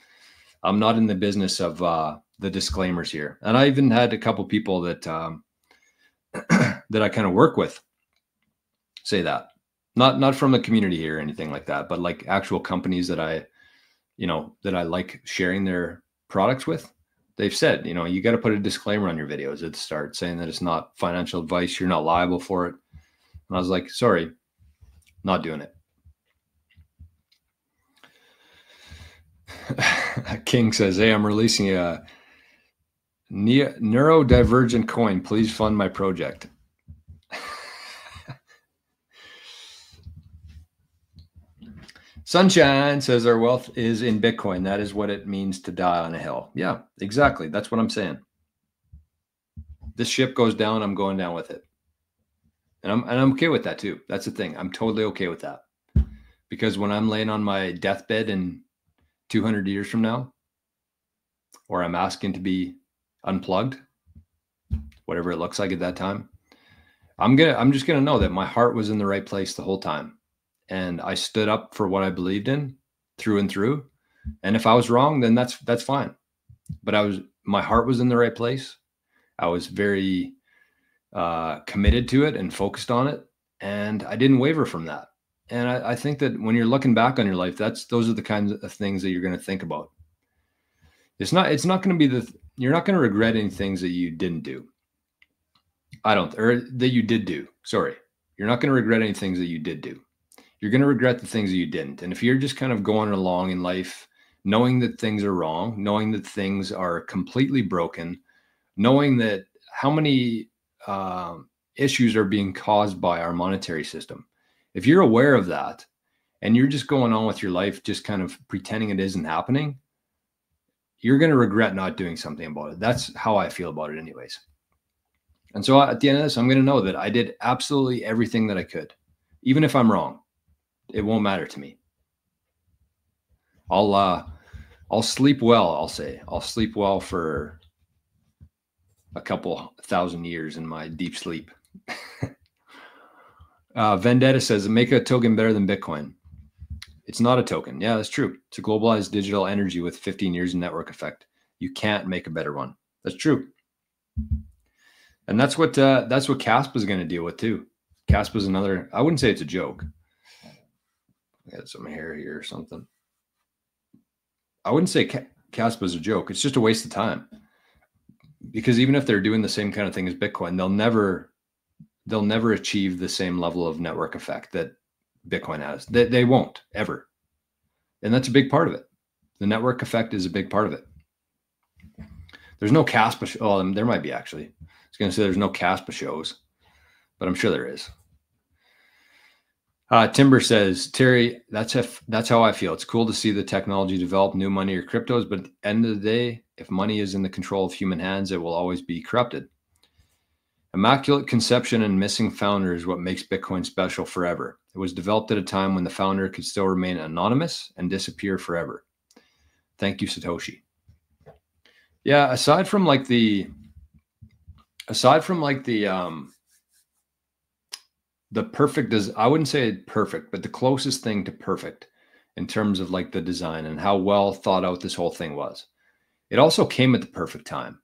I'm not in the business of the disclaimers here. And I even had a couple people that that I kind of work with say that. Not from the community here or anything like that, but actual companies that I like sharing their products with. they've said, you know, you got to put a disclaimer on your videos at the start saying that it's not financial advice. You're not liable for it. And I was like, sorry, not doing it. King says, hey, I'm releasing a neurodivergent coin. Please fund my project. Sunshine says our wealth is in Bitcoin. That is what it means to die on a hill. Yeah, exactly. That's what I'm saying. This ship goes down, I'm going down with it. And I'm okay with that too. That's the thing. I'm totally okay with that. Because when I'm laying on my deathbed in 200 years from now, or I'm asking to be unplugged, whatever it looks like at that time, I'm just gonna know that my heart was in the right place the whole time. And I stood up for what I believed in through and through. And if I was wrong, then that's fine. But my heart was in the right place. I was very committed to it and focused on it. And I didn't waver from that. And I think that when you're looking back on your life, those are the kinds of things that you're going to think about. It's not going to be you're not going to regret any things that you didn't do. Or that you did do. Sorry. You're not going to regret any things that you did do. You're going to regret the things that you didn't. And if you're just kind of going along in life, knowing that things are wrong, knowing that things are completely broken, knowing that how many issues are being caused by our monetary system. If you're aware of that and you're just going on with your life, just kind of pretending it isn't happening, you're going to regret not doing something about it. That's how I feel about it anyways. And so at the end of this, I'm going to know that I did absolutely everything that I could. Even if I'm wrong, it won't matter to me. I'll sleep well, I'll say. I'll sleep well for a couple thousand years in my deep sleep. Vendetta says, make a token better than Bitcoin. It's not a token. Yeah, that's true. It's a globalized digital energy with 15 years of network effect. You can't make a better one. That's true. And that's what CASP is going to deal with too. CASP is another, I wouldn't say it's a joke. I got some hair here or something. I wouldn't say CASP is a joke. It's just a waste of time. Because even if they're doing the same kind of thing as Bitcoin, they'll never achieve the same level of network effect that Bitcoin has. They won't ever. And that's a big part of it. The network effect is a big part of it. There's no CASPA. Oh, there might be actually. I was going to say there's no CASPA shows, but I'm sure there is. Timber says, Terry, that's how I feel. It's cool to see the technology develop new money or cryptos, but at the end of the day, if money is in the control of human hands, it will always be corrupted. Immaculate conception and missing founder is what makes Bitcoin special forever. It was developed at a time when the founder could still remain anonymous and disappear forever. Thank you, Satoshi. Yeah, aside from the perfect, I wouldn't say perfect, but the closest thing to perfect in terms of like the design and how well thought out this whole thing was. It also came at the perfect time.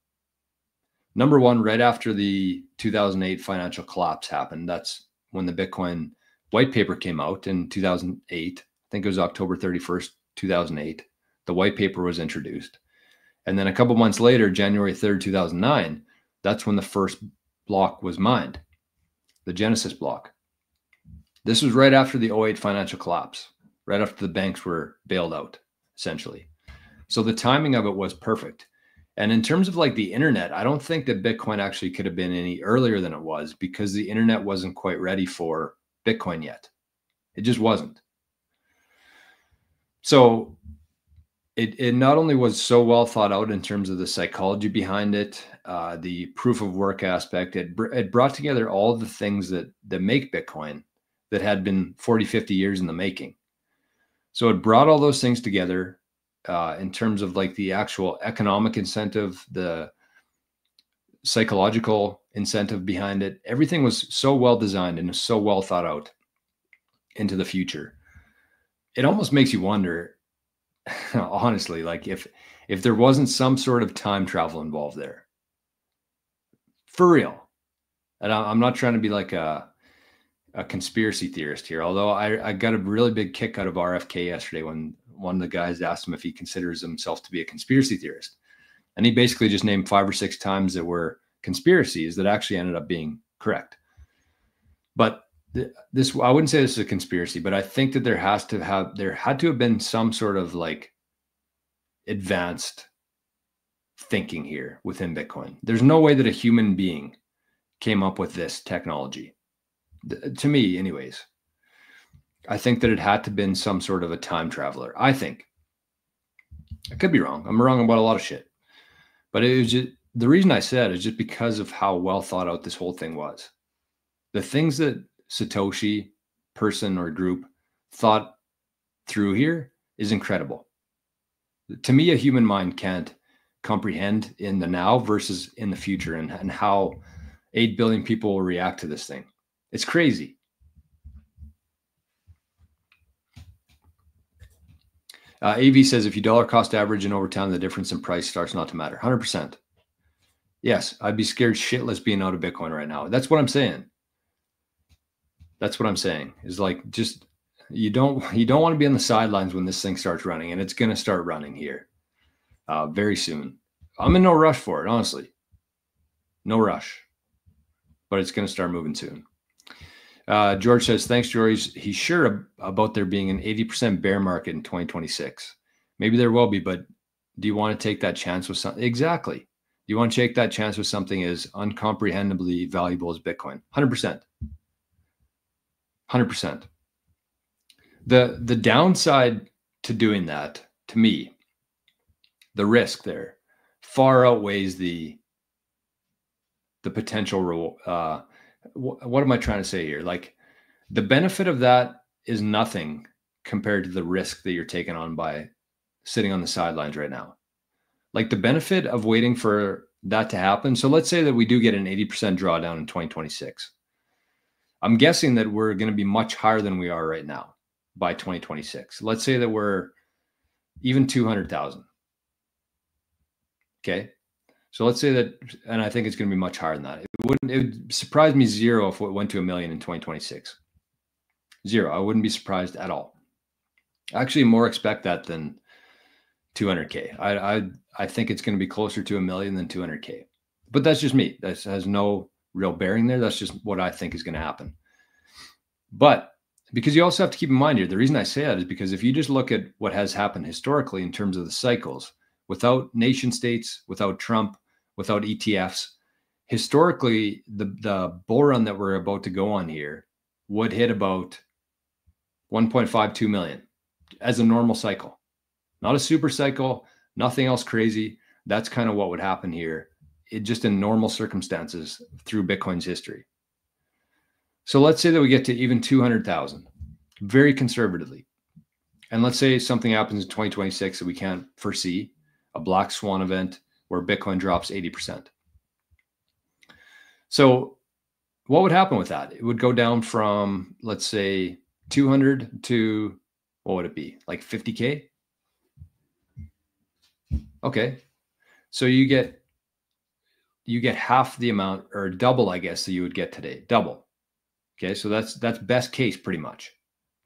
Number one, right after the 2008 financial collapse happened. That's when the Bitcoin white paper came out in 2008. I think it was October 31st, 2008. The white paper was introduced. And then a couple months later, January 3rd, 2009, that's when the first block was mined, the Genesis block. This was right after the 08 financial collapse, right after the banks were bailed out, essentially. So the timing of it was perfect. And in terms of like the internet, I don't think that Bitcoin actually could have been any earlier than it was because the internet wasn't quite ready for Bitcoin yet. It just wasn't. So it not only was so well thought out in terms of the psychology behind it, the proof of work aspect, it brought together all the things that make Bitcoin that had been 40, 50 years in the making. So it brought all those things together in terms of like the actual economic incentive, the psychological incentive behind it. Everything was so well designed and so well thought out into the future. It almost makes you wonder, honestly, like if there wasn't some sort of time travel involved there, for real. And I'm not trying to be like a conspiracy theorist here, although I got a really big kick out of RFK yesterday when one of the guys asked him if he considers himself to be a conspiracy theorist. And he basically just named 5 or 6 times that were conspiracies that actually ended up being correct. But this, I wouldn't say this is a conspiracy, but I think that there had to have been some sort of like advanced thinking here within Bitcoin. There's no way that a human being came up with this technology. To me, anyways. I think that it had to have been some sort of a time traveler. I think. I could be wrong. I'm wrong about a lot of shit. But it was just, the reason I said is just because of how well thought out this whole thing was. The things that Satoshi, person or group, thought through here is incredible. To me, a human mind can't comprehend in the now versus in the future, and how 8 billion people will react to this thing. It's crazy. AV says, if you dollar cost average and over time, the difference in price starts not to matter. 100%. Yes, I'd be scared shitless being out of Bitcoin right now. That's what I'm saying. That's what I'm saying, is like, just, you don't want to be on the sidelines when this thing starts running, and it's going to start running here very soon. I'm in no rush for it, honestly. No rush. But it's going to start moving soon. George says, thanks, George. He's sure about there being an 80% bear market in 2026. Maybe there will be, but do you want to take that chance with something? Exactly. You want to take that chance with something as uncomprehendibly valuable as Bitcoin? 100%. 100%. The downside to doing that, to me, the risk there far outweighs the potential. What am I trying to say here? Like, the benefit of that is nothing compared to the risk that you're taking on by sitting on the sidelines right now. Like, the benefit of waiting for that to happen. So let's say that we do get an 80% drawdown in 2026. I'm guessing that we're going to be much higher than we are right now by 2026. Let's say that we're even 200,000. Okay. So let's say that, and I think it's going to be much higher than that. It would surprise me zero if it went to 1 million in 2026. Zero. I wouldn't be surprised at all. I actually more expect that than 200K. I think it's going to be closer to 1 million than 200K. But that's just me. That has no real bearing there. That's just what I think is going to happen. But because you also have to keep in mind here, the reason I say that is because if you just look at what has happened historically in terms of the cycles, without nation states, without Trump, without ETFs, historically, the bull run that we're about to go on here would hit about 1.52 million as a normal cycle. Not a super cycle, nothing else crazy. That's kind of what would happen here, just in normal circumstances through Bitcoin's history. So let's say that we get to even 200,000, very conservatively. And let's say something happens in 2026 that we can't foresee, a black swan event where Bitcoin drops 80%. So what would happen with that? It would go down from, let's say, 200 to, what would it be? Like 50K? Okay. So you get half the amount, or double, I guess, that you would get today. Double. Okay. So that's best case, pretty much.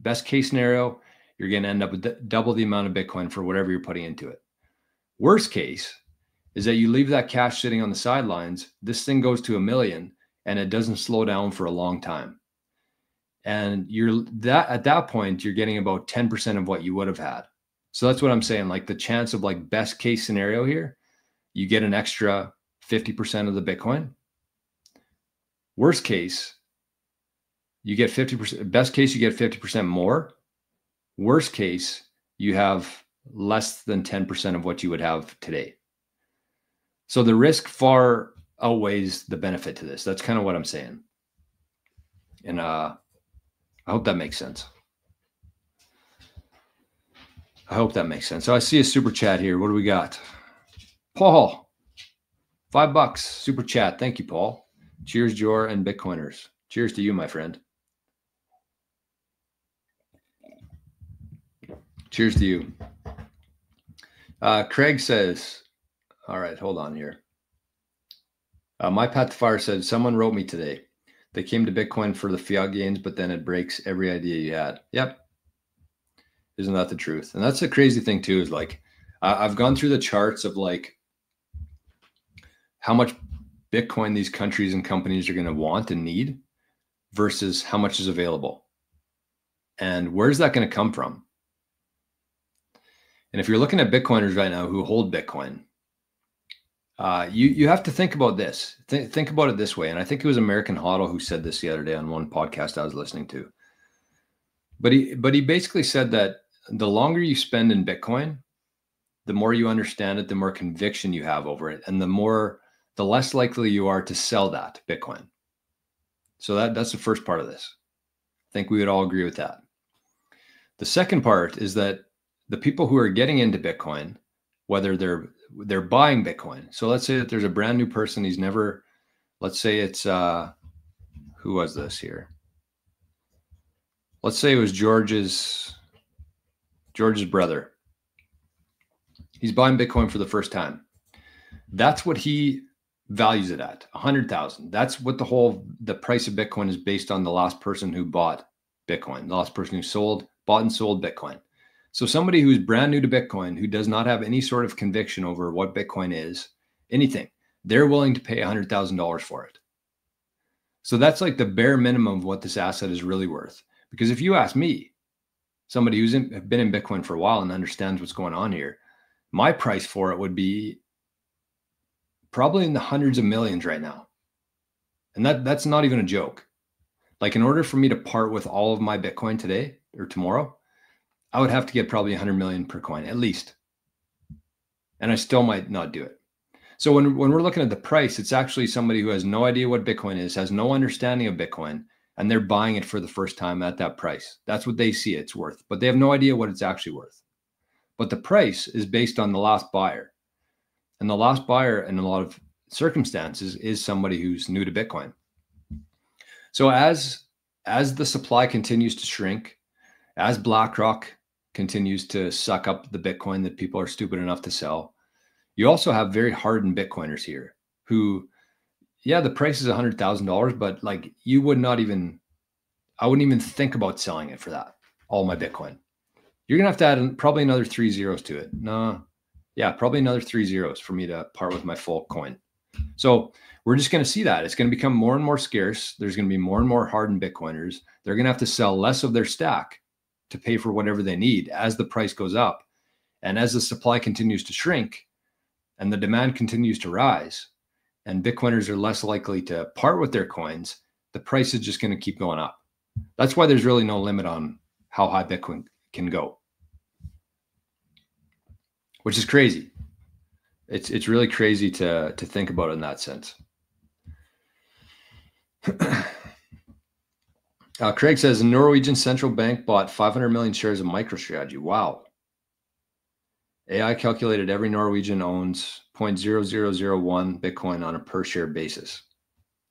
Best case scenario, you're going to end up with double the amount of Bitcoin for whatever you're putting into it. Worst case is that you leave that cash sitting on the sidelines. This thing goes to 1 million and it doesn't slow down for a long time. And at that point, you're getting about 10% of what you would have had. So that's what I'm saying. Like, the chance of, like, best case scenario here, you get an extra 50% of the Bitcoin. Worst case, you get 50%. Best case, you get 50% more. Worst case, you have less than 10% of what you would have today. So the risk far outweighs the benefit to this. That's kind of what I'm saying. And I hope that makes sense. I hope that makes sense. So I see a super chat here. What do we got? Paul, $5 super chat. Thank you, Paul. Cheers, Jor and Bitcoiners. Cheers to you, my friend. Cheers to you. Craig says, all right, hold on here. My Path to Fire said, someone wrote me today. They came to Bitcoin for the fiat gains, but then it breaks every idea you had. Yep. Isn't that the truth? And that's the crazy thing too, is like, I've gone through the charts of, like, how much Bitcoin these countries and companies are going to want and need versus how much is available. And where's that going to come from? And if you're looking at Bitcoiners right now who hold Bitcoin, you have to think about this. Think about it this way. And I think it was American Hodl who said this the other day on one podcast I was listening to. But he basically said that the longer you spend in Bitcoin, the more you understand it, the more conviction you have over it, and the less likely you are to sell that Bitcoin. So that's the first part of this. I think we would all agree with that. The second part is that the people who are getting into Bitcoin, whether they're buying Bitcoin. So let's say that there's a brand new person. Let's say it's, who was this here? Let's say it was George's brother. He's buying Bitcoin for the first time. That's what he values it at, 100,000. That's what the price of Bitcoin is based on, the last person who bought Bitcoin, the last person who bought and sold Bitcoin. So somebody who's brand new to Bitcoin, who does not have any sort of conviction over what Bitcoin is, anything, they're willing to pay $100,000 for it. So that's like the bare minimum of what this asset is really worth. Because if you ask me, somebody who's been in Bitcoin for a while and understands what's going on here, my price for it would be probably in the hundreds of millions right now. And that's not even a joke. Like, in order for me to part with all of my Bitcoin today or tomorrow, I would have to get probably 100 million per coin at least. And I still might not do it. So when we're looking at the price, it's actually somebody who has no idea what Bitcoin is, has no understanding of Bitcoin, and they're buying it for the first time at that price. That's what they see it's worth, but they have no idea what it's actually worth. But the price is based on the last buyer. And the last buyer in a lot of circumstances is somebody who's new to Bitcoin. So as the supply continues to shrink, as BlackRock continues to suck up the Bitcoin that people are stupid enough to sell, you also have very hardened Bitcoiners here who, yeah, the price is $100,000, but like I wouldn't even think about selling it for that, all my Bitcoin. You're going to have to add probably another 3 zeros to it. No, yeah, probably another 3 zeros for me to part with my full coin. So we're just going to see that. It's going to become more and more scarce. There's going to be more and more hardened Bitcoiners. They're going to have to sell less of their stack to pay for whatever they need as the price goes up. And as the supply continues to shrink and the demand continues to rise and Bitcoiners are less likely to part with their coins, the price is just going to keep going up. That's why there's really no limit on how high Bitcoin can go, which is crazy. It's really crazy to think about it in that sense. Craig says the Norwegian central bank bought 500 million shares of MicroStrategy. Wow. AI calculated every Norwegian owns 0.0001 Bitcoin on a per share basis.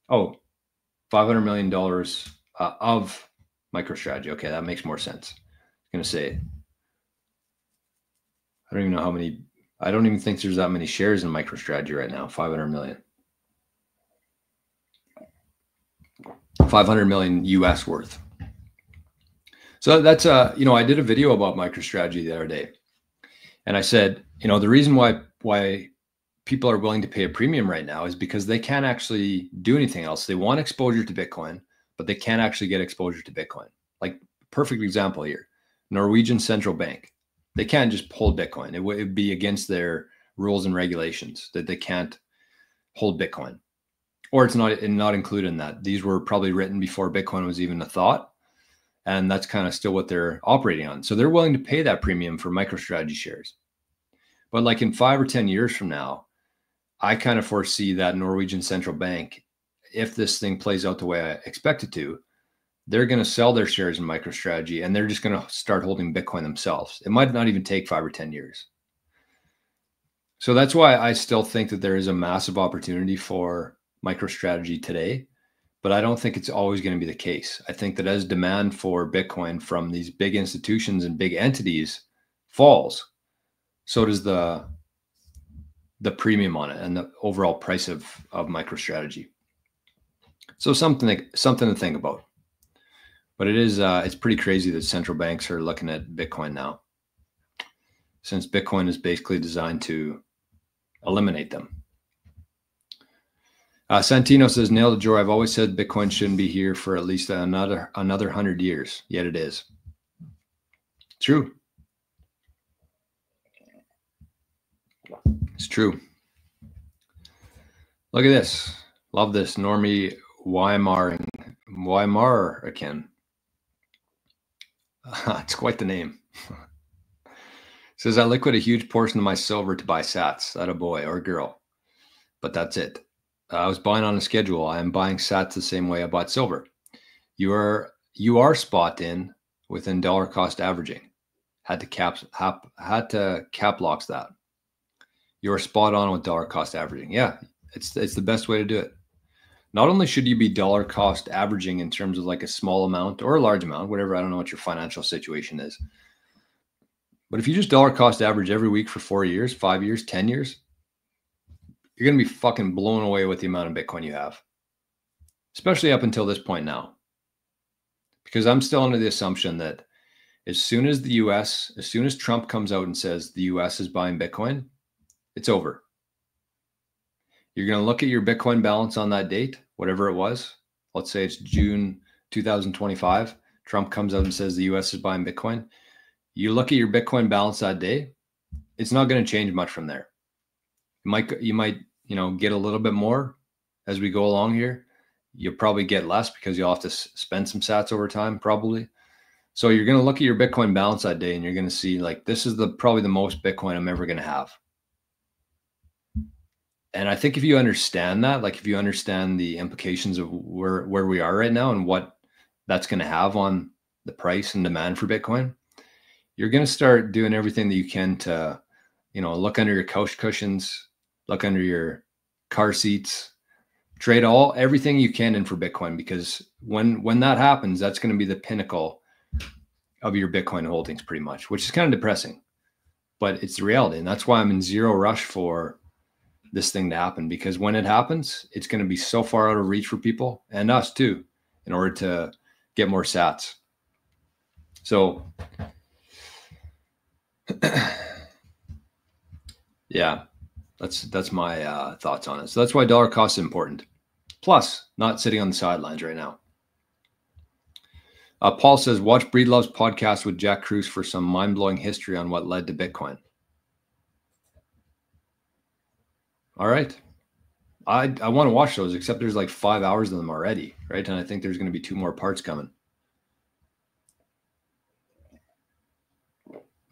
Oh, $500 million of MicroStrategy. Okay, that makes more sense. I'm going to say, I don't even know how many, I don't even think there's that many shares in MicroStrategy right now. 500 million. 500 million US worth. So that's, I did a video about MicroStrategy the other day. And I said, the reason why people are willing to pay a premium right now is because they can't actually do anything else. They want exposure to Bitcoin, but they can't actually get exposure to Bitcoin. Like, perfect example here, Norwegian central bank. They can't just hold Bitcoin. It would be against their rules and regulations that they can't hold Bitcoin. Or it's not included in that. These were probably written before Bitcoin was even a thought. And that's kind of still what they're operating on. So they're willing to pay that premium for MicroStrategy shares. But like in 5 or 10 years from now, I kind of foresee that Norwegian central bank, if this thing plays out the way I expect it to, they're going to sell their shares in MicroStrategy and they're just going to start holding Bitcoin themselves. It might not even take 5 or 10 years. So that's why I still think that there is a massive opportunity for MicroStrategy today, but I don't think it's always going to be the case. I think that as demand for Bitcoin from these big institutions and big entities falls, so does the premium on it and the overall price of MicroStrategy. So something to think about. But it is it's pretty crazy that central banks are looking at Bitcoin now, since Bitcoin is basically designed to eliminate them. Santino says, nail the drawer. I've always said Bitcoin shouldn't be here for at least another 100 years. Yet it is. True. It's true. Look at this. Love this. Normie Weimar again. It's quite the name. Says, I liquid a huge portion of my silver to buy sats. That a boy or girl. But that's it. I was buying on a schedule. I am buying sats the same way I bought silver. You are spot in within dollar cost averaging. Had to cap locks that. You are spot on with dollar cost averaging. Yeah, it's the best way to do it. Not only should you be dollar cost averaging in terms of like a small amount or a large amount, whatever, I don't know what your financial situation is. But if you just dollar cost average every week for 4 years, 5 years, 10 years, you're going to be fucking blown away with the amount of Bitcoin you have, especially up until this point now. Because I'm still under the assumption that as soon as Trump comes out and says the US is buying Bitcoin, it's over. You're going to look at your Bitcoin balance on that date, whatever it was. Let's say it's June 2025. Trump comes out and says the US is buying Bitcoin. You look at your Bitcoin balance that day, it's not going to change much from there. You might, get a little bit more as we go along here. You'll probably get less because you'll have to spend some sats over time, probably. So you're going to look at your Bitcoin balance that day and you're going to see like, this is probably the most Bitcoin I'm ever going to have. And I think if you understand that, like if you understand the implications of where we are right now and what that's going to have on the price and demand for Bitcoin, you're going to start doing everything that you can to, look under your couch cushions, look under your car seats, trade everything you can in for Bitcoin, because when that happens, that's going to be the pinnacle of your Bitcoin holdings pretty much, which is kind of depressing, but it's the reality. And that's why I'm in zero rush for this thing to happen, because when it happens, it's going to be so far out of reach for people and us too, in order to get more sats. So yeah, that's my thoughts on it. So that's why dollar cost is important. Plus, not sitting on the sidelines right now. Paul says, watch Breedlove's podcast with Jack Kruse for some mind-blowing history on what led to Bitcoin. All right. I want to watch those, except there's like 5 hours of them already, right? And I think there's going to be 2 more parts coming.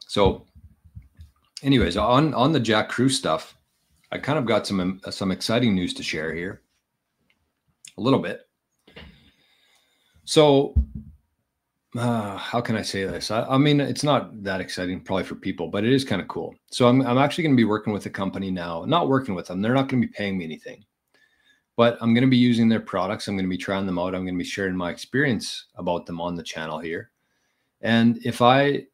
So anyways, on the Jack Kruse stuff, I kind of got some exciting news to share here. A little bit. So how can I say this? I mean, it's not that exciting probably for people, but it is kind of cool. So I'm actually going to be working with a company now, not working with them. They're not going to be paying me anything, but I'm going to be using their products. I'm going to be trying them out. I'm going to be sharing my experience about them on the channel here. And if I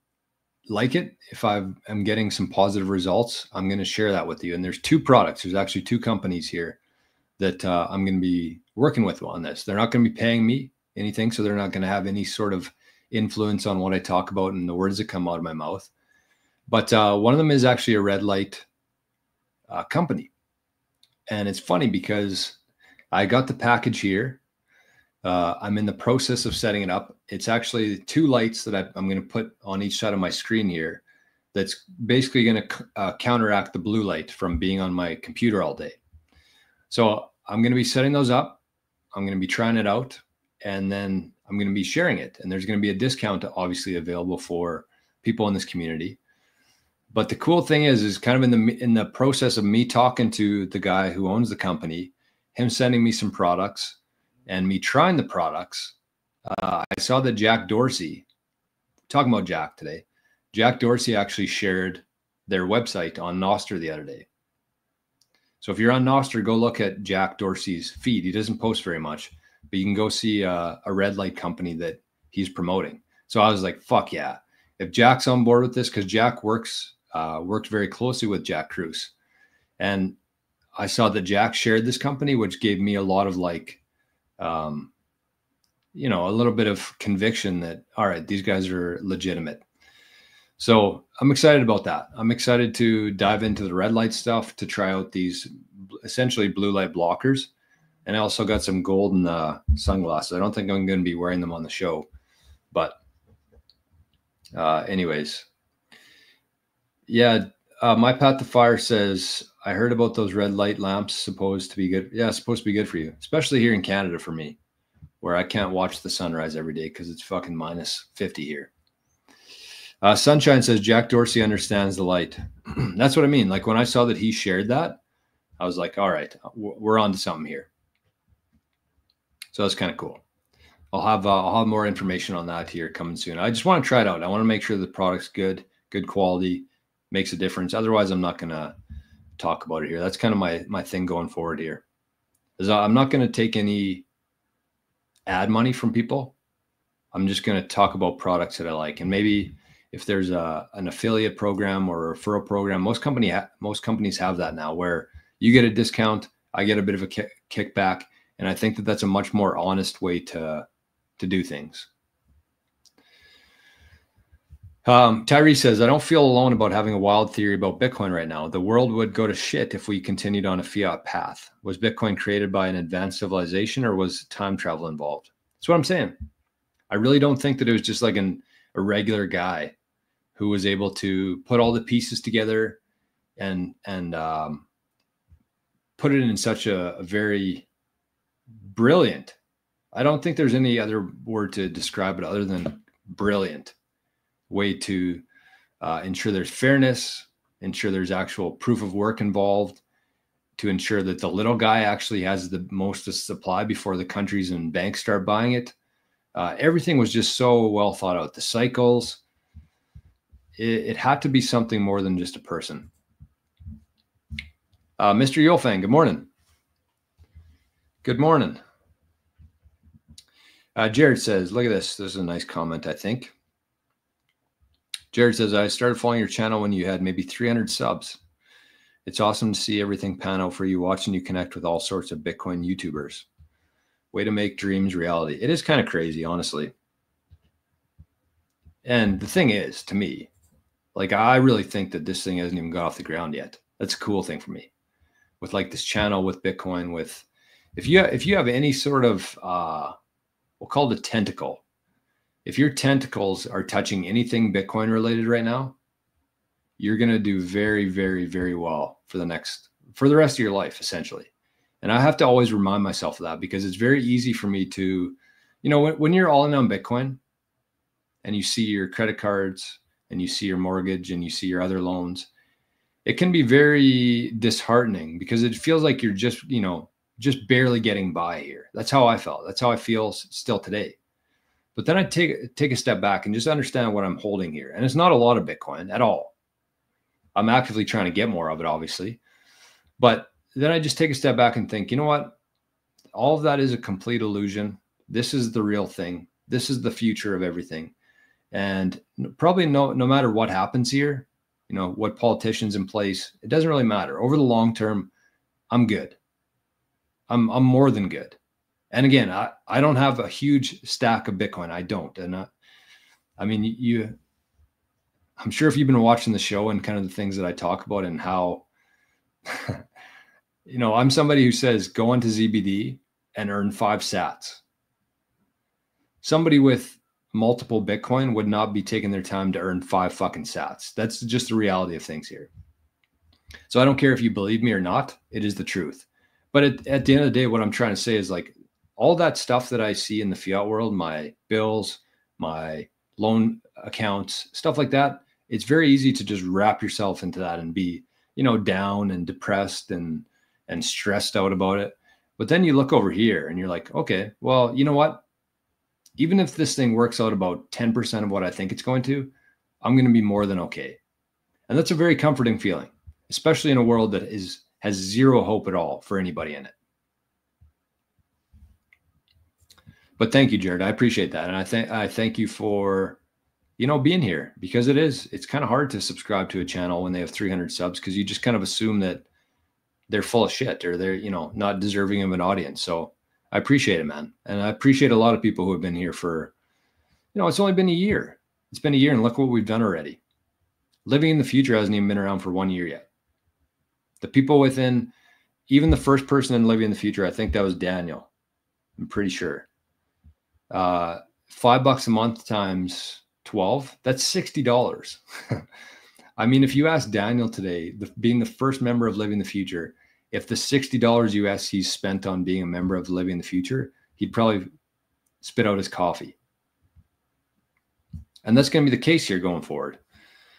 like it, if I'm getting some positive results, I'm going to share that with you. And there's 2 products. There's actually 2 companies here that I'm going to be working with on this. They're not going to be paying me anything, so they're not going to have any sort of influence on what I talk about and the words that come out of my mouth. But one of them is actually a red light company. And it's funny because I got the package here. I'm in the process of setting it up. It's actually 2 lights that I'm going to put on each side of my screen here. That's basically going to counteract the blue light from being on my computer all day. So I'm going to be setting those up. I'm going to be trying it out, and then I'm going to be sharing it. And there's going to be a discount obviously available for people in this community. But the cool thing is kind of in the process of me talking to the guy who owns the company, him sending me some products and me trying the products, I saw that Jack Dorsey, talking about Jack today, Jack Dorsey actually shared their website on Nostr the other day. So if you're on Nostr, go look at Jack Dorsey's feed. He doesn't post very much, but you can go see a red light company that he's promoting. So I was like, fuck yeah. If Jack's on board with this, because Jack worked very closely with Jack Kruse. And I saw that Jack shared this company, which gave me a lot of like, a little bit of conviction that, all right, these guys are legitimate. So I'm excited about that. I'm excited to dive into the red light stuff, to try out these essentially blue light blockers. And I also got some golden sunglasses. I don't think I'm going to be wearing them on the show, but anyways, yeah. My Path to Fire says, I heard about those red light lamps supposed to be good. Yeah, it's supposed to be good for you, especially here in Canada for me, where I can't watch the sunrise every day because it's fucking minus 50 here. Sunshine says, Jack Dorsey understands the light. That's what I mean. Like when I saw that he shared that, I was like, all right, we're on to something here. So that's kind of cool. I'll have more information on that here coming soon. I just want to try it out. I want to make sure the product's good quality, makes a difference. Otherwise, I'm not going to talk about it here. That's kind of my thing going forward here. Is I'm not going to take any ad money from people. I'm just going to talk about products that I like. And maybe if there's an affiliate program or a referral program, most companies have that now, where you get a discount, I get a bit of a kickback. And I think that that's a much more honest way to do things. Tyree says, I don't feel alone about having a wild theory about Bitcoin right now. The world would go to shit if we continued on a fiat path. Was Bitcoin created by an advanced civilization, or was time travel involved? That's what I'm saying. I really don't think that it was just like a regular guy who was able to put all the pieces together and put it in such a very brilliant. I don't think there's any other word to describe it other than brilliant way to ensure there's fairness, ensure there's actual proof of work involved, to ensure that the little guy actually has the most supply before the countries and banks start buying it. Everything was just so well thought out. The cycles, it had to be something more than just a person. Mr. Yolfang, good morning. Good morning. Jared says, look at this. This is a nice comment, I think. Jared says, I started following your channel when you had maybe 300 subs. It's awesome to see everything pan out for you, watching you connect with all sorts of Bitcoin YouTubers. Way to make dreams reality. It is kind of crazy, honestly. And the thing is, to me, like, I really think that this thing hasn't even got off the ground yet. That's a cool thing for me. With like this channel, with Bitcoin, with if you have any sort of we'll call it a tentacle. If your tentacles are touching anything Bitcoin related right now, you're going to do very, very, very well for the rest of your life, essentially. And I have to always remind myself of that, because it's very easy for me to, when you're all in on Bitcoin and you see your credit cards and you see your mortgage and you see your other loans, it can be very disheartening, because it feels like you're just barely getting by here. That's how I felt. That's how I feel still today. But then I take a step back and just understand what I'm holding here. And it's not a lot of Bitcoin at all. I'm actively trying to get more of it, obviously. But then I just take a step back and think, you know what? All of that is a complete illusion. This is the real thing. This is the future of everything. And probably no matter what happens here, what politicians in place, it doesn't really matter. Over the long term, I'm good. I'm more than good. And again, I don't have a huge stack of Bitcoin. I don't. And I'm sure if you've been watching the show and kind of the things that I talk about and how, I'm somebody who says, go into ZBD and earn 5 sats. Somebody with multiple Bitcoin would not be taking their time to earn 5 fucking sats. That's just the reality of things here. So I don't care if you believe me or not. It is the truth. But at the end of the day, what I'm trying to say is, like, all that stuff that I see in the fiat world, my bills, my loan accounts, stuff like that, it's very easy to just wrap yourself into that and be, down and depressed and stressed out about it. But then you look over here and you're like, okay, well, you know what? Even if this thing works out about 10% of what I think it's going to, I'm going to be more than okay. And that's a very comforting feeling, especially in a world that has zero hope at all for anybody in it. But thank you, Jared. I appreciate that. And I thank you for, being here, because it's kind of hard to subscribe to a channel when they have 300 subs, because you just kind of assume that they're full of shit, or they're, not deserving of an audience. So I appreciate it, man. And I appreciate a lot of people who have been here for, it's only been a year. It's been a year, and look what we've done already. Living in the Future hasn't even been around for 1 year yet. The people within, even the first person in Living in the Future, I think that was Daniel. I'm pretty sure. $5 a month times 12, that's $60. I mean, if you ask Daniel today, being the first member of Living the Future, if the $60 US he's spent on being a member of Living the Future, he'd probably spit out his coffee. And that's going to be the case here going forward.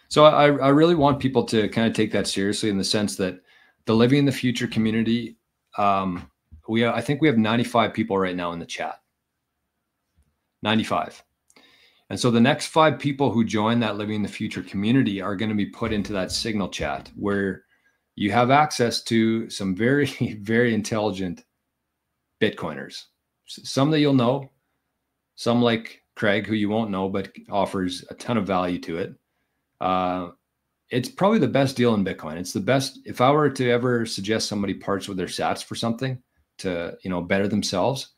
So I really want people to kind of take that seriously, in the sense that the Living in the Future community, I think we have 95 people right now in the chat. 95. And so the next 5 people who join that Living in the Future community are going to be put into that Signal chat, where you have access to some very, very intelligent Bitcoiners. Some that you'll know, some like Craig, who you won't know, but offers a ton of value to it. It's probably the best deal in Bitcoin. It's the best. If I were to ever suggest somebody parts with their sats for something to, better themselves,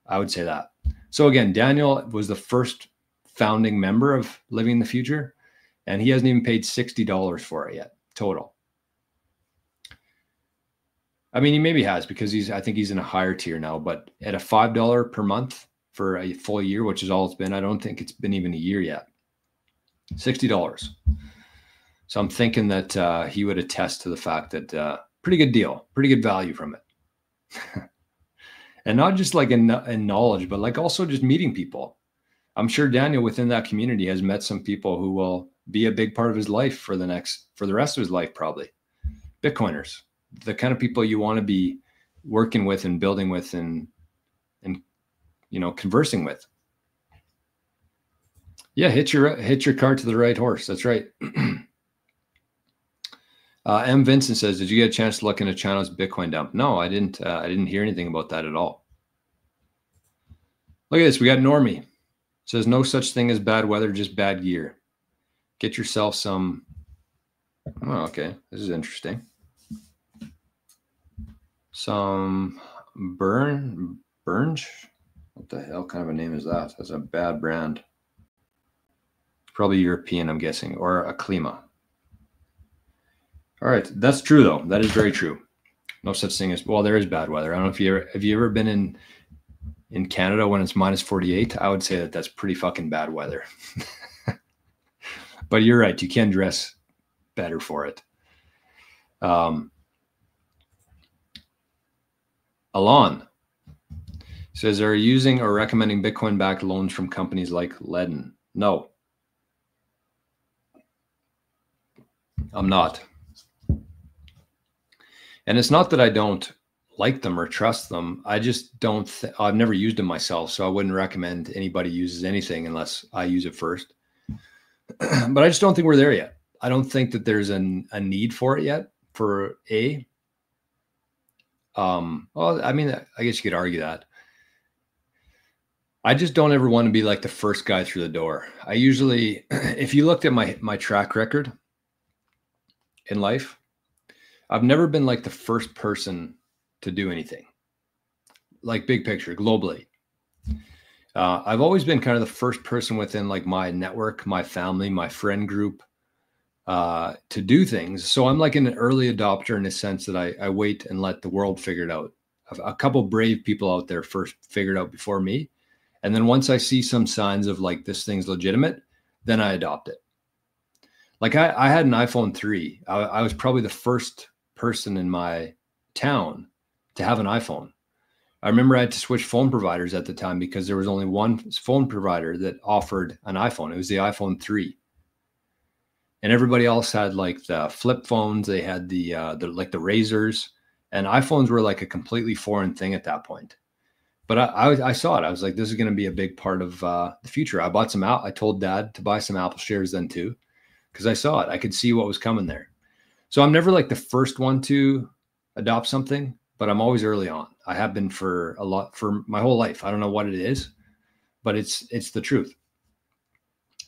I would say that. So again, Daniel was the first founding member of Living in the Future, and he hasn't even paid $60 for it yet, total. I mean, he maybe has, because I think he's in a higher tier now, but at a $5 per month for a full year, which is all it's been, I don't think it's been even a year yet. $60. So I'm thinking that he would attest to the fact that pretty good deal, pretty good value from it. And not just like in knowledge, but like also just meeting people. I'm sure Daniel within that community has met some people who will be a big part of his life for the rest of his life, probably. Bitcoiners, the kind of people you want to be working with and building with and conversing with. Yeah, hit your cart to the right horse. That's right. M. Vincent says, did you get a chance to look into China's Bitcoin dump? No, I didn't. I didn't hear anything about that at all. Look at this. We got Normie. Says, no such thing as bad weather, just bad gear. Get yourself some. Oh, okay. This is interesting. Some Burge. What the hell kind of a name is that? That's a bad brand. Probably European, I'm guessing, or a Klima. All right, that's true though. That is very true. No such thing as, well, there is bad weather. I don't know if have you ever been in Canada when it's minus 48? I would say that that's pretty fucking bad weather. But you're right. You can dress better for it. Alon says, are you using or recommending Bitcoin-backed loans from companies like Ledden? No, I'm not. And it's not that I don't like them or trust them. I just don't, I've never used them myself. So I wouldn't recommend anybody uses anything unless I use it first. But I just don't think we're there yet. I don't think that there's a need for it yet well, I mean, I guess you could argue that. I just don't ever want to be like the first guy through the door. I usually, if you looked at my track record in life, I've never been like the first person to do anything, like big picture globally. I've always been kind of the first person within like my network, my family, my friend group, to do things. So I'm like an early adopter in the sense that I wait and let the world figure it out. A couple brave people out there first figured out before me. And then once I see some signs of like this thing's legitimate, then I adopt it. Like I had an iPhone 3. I was probably the first person in my town to have an iPhone. I remember I had to switch phone providers at the time because there was only one phone provider that offered an iPhone. It was the iPhone 3. And everybody else had like the flip phones. They had the Razors, and iPhones were like a completely foreign thing at that point. But I saw it. I was like, this is going to be a big part of the future. I bought some I told Dad to buy some Apple shares then too, because I saw it. I could see what was coming there. So I'm never like the first one to adopt something, but I'm always early on. I have been for my whole life. I don't know what it is, but it's the truth.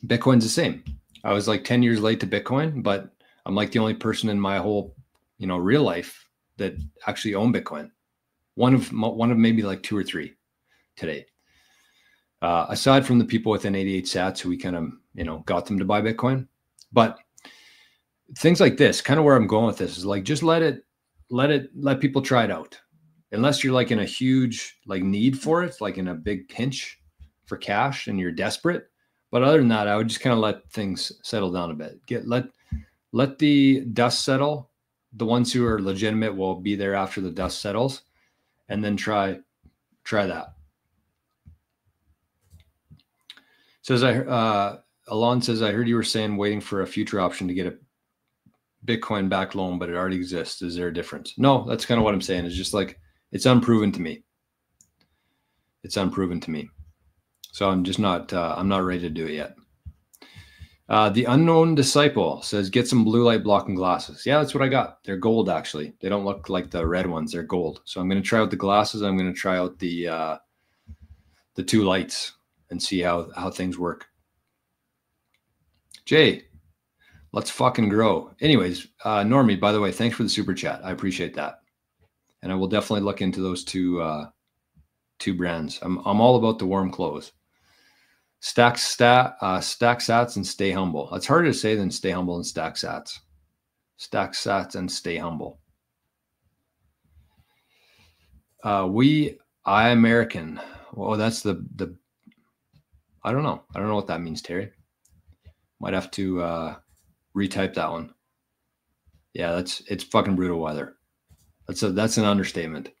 Bitcoin's the same. I was like 10 years late to Bitcoin, but I'm like the only person in my whole, real life that actually owned Bitcoin. One of maybe like 2 or 3 today. Aside from the people within 88 sats who we kind of, got them to buy Bitcoin. But things like this, kind of where I'm going with this is like, just let let people try it out. Unless you're like in a huge like need for it, like in a big pinch for cash and you're desperate. But other than that, I would just kind of let things settle down a bit. Let the dust settle. The ones who are legitimate will be there after the dust settles, and then try that. Says Alon says, I heard you were saying waiting for a future option to get a Bitcoin back loan, but it already exists. Is there a difference? No, that's kind of what I'm saying. It's just like, it's unproven to me. It's unproven to me. So I'm just not, I'm not ready to do it yet. The Unknown Disciple says, get some blue light blocking glasses. Yeah, that's what I got. They're gold, actually. They don't look like the red ones. They're gold. So I'm going to try out the glasses. I'm going to try out the 2 lights and see how things work. Jay, let's fucking grow. Anyways, Normie, by the way, thanks for the super chat. I appreciate that. And I will definitely look into those two brands. I'm all about the warm clothes. Stack sats and stay humble. That's harder to say than stay humble and stack sats. Stack sats and stay humble. I American. Well, that's the I don't know. I don't know what that means, Terry. Might have to retype that one. Yeah, it's fucking brutal weather. That's an understatement.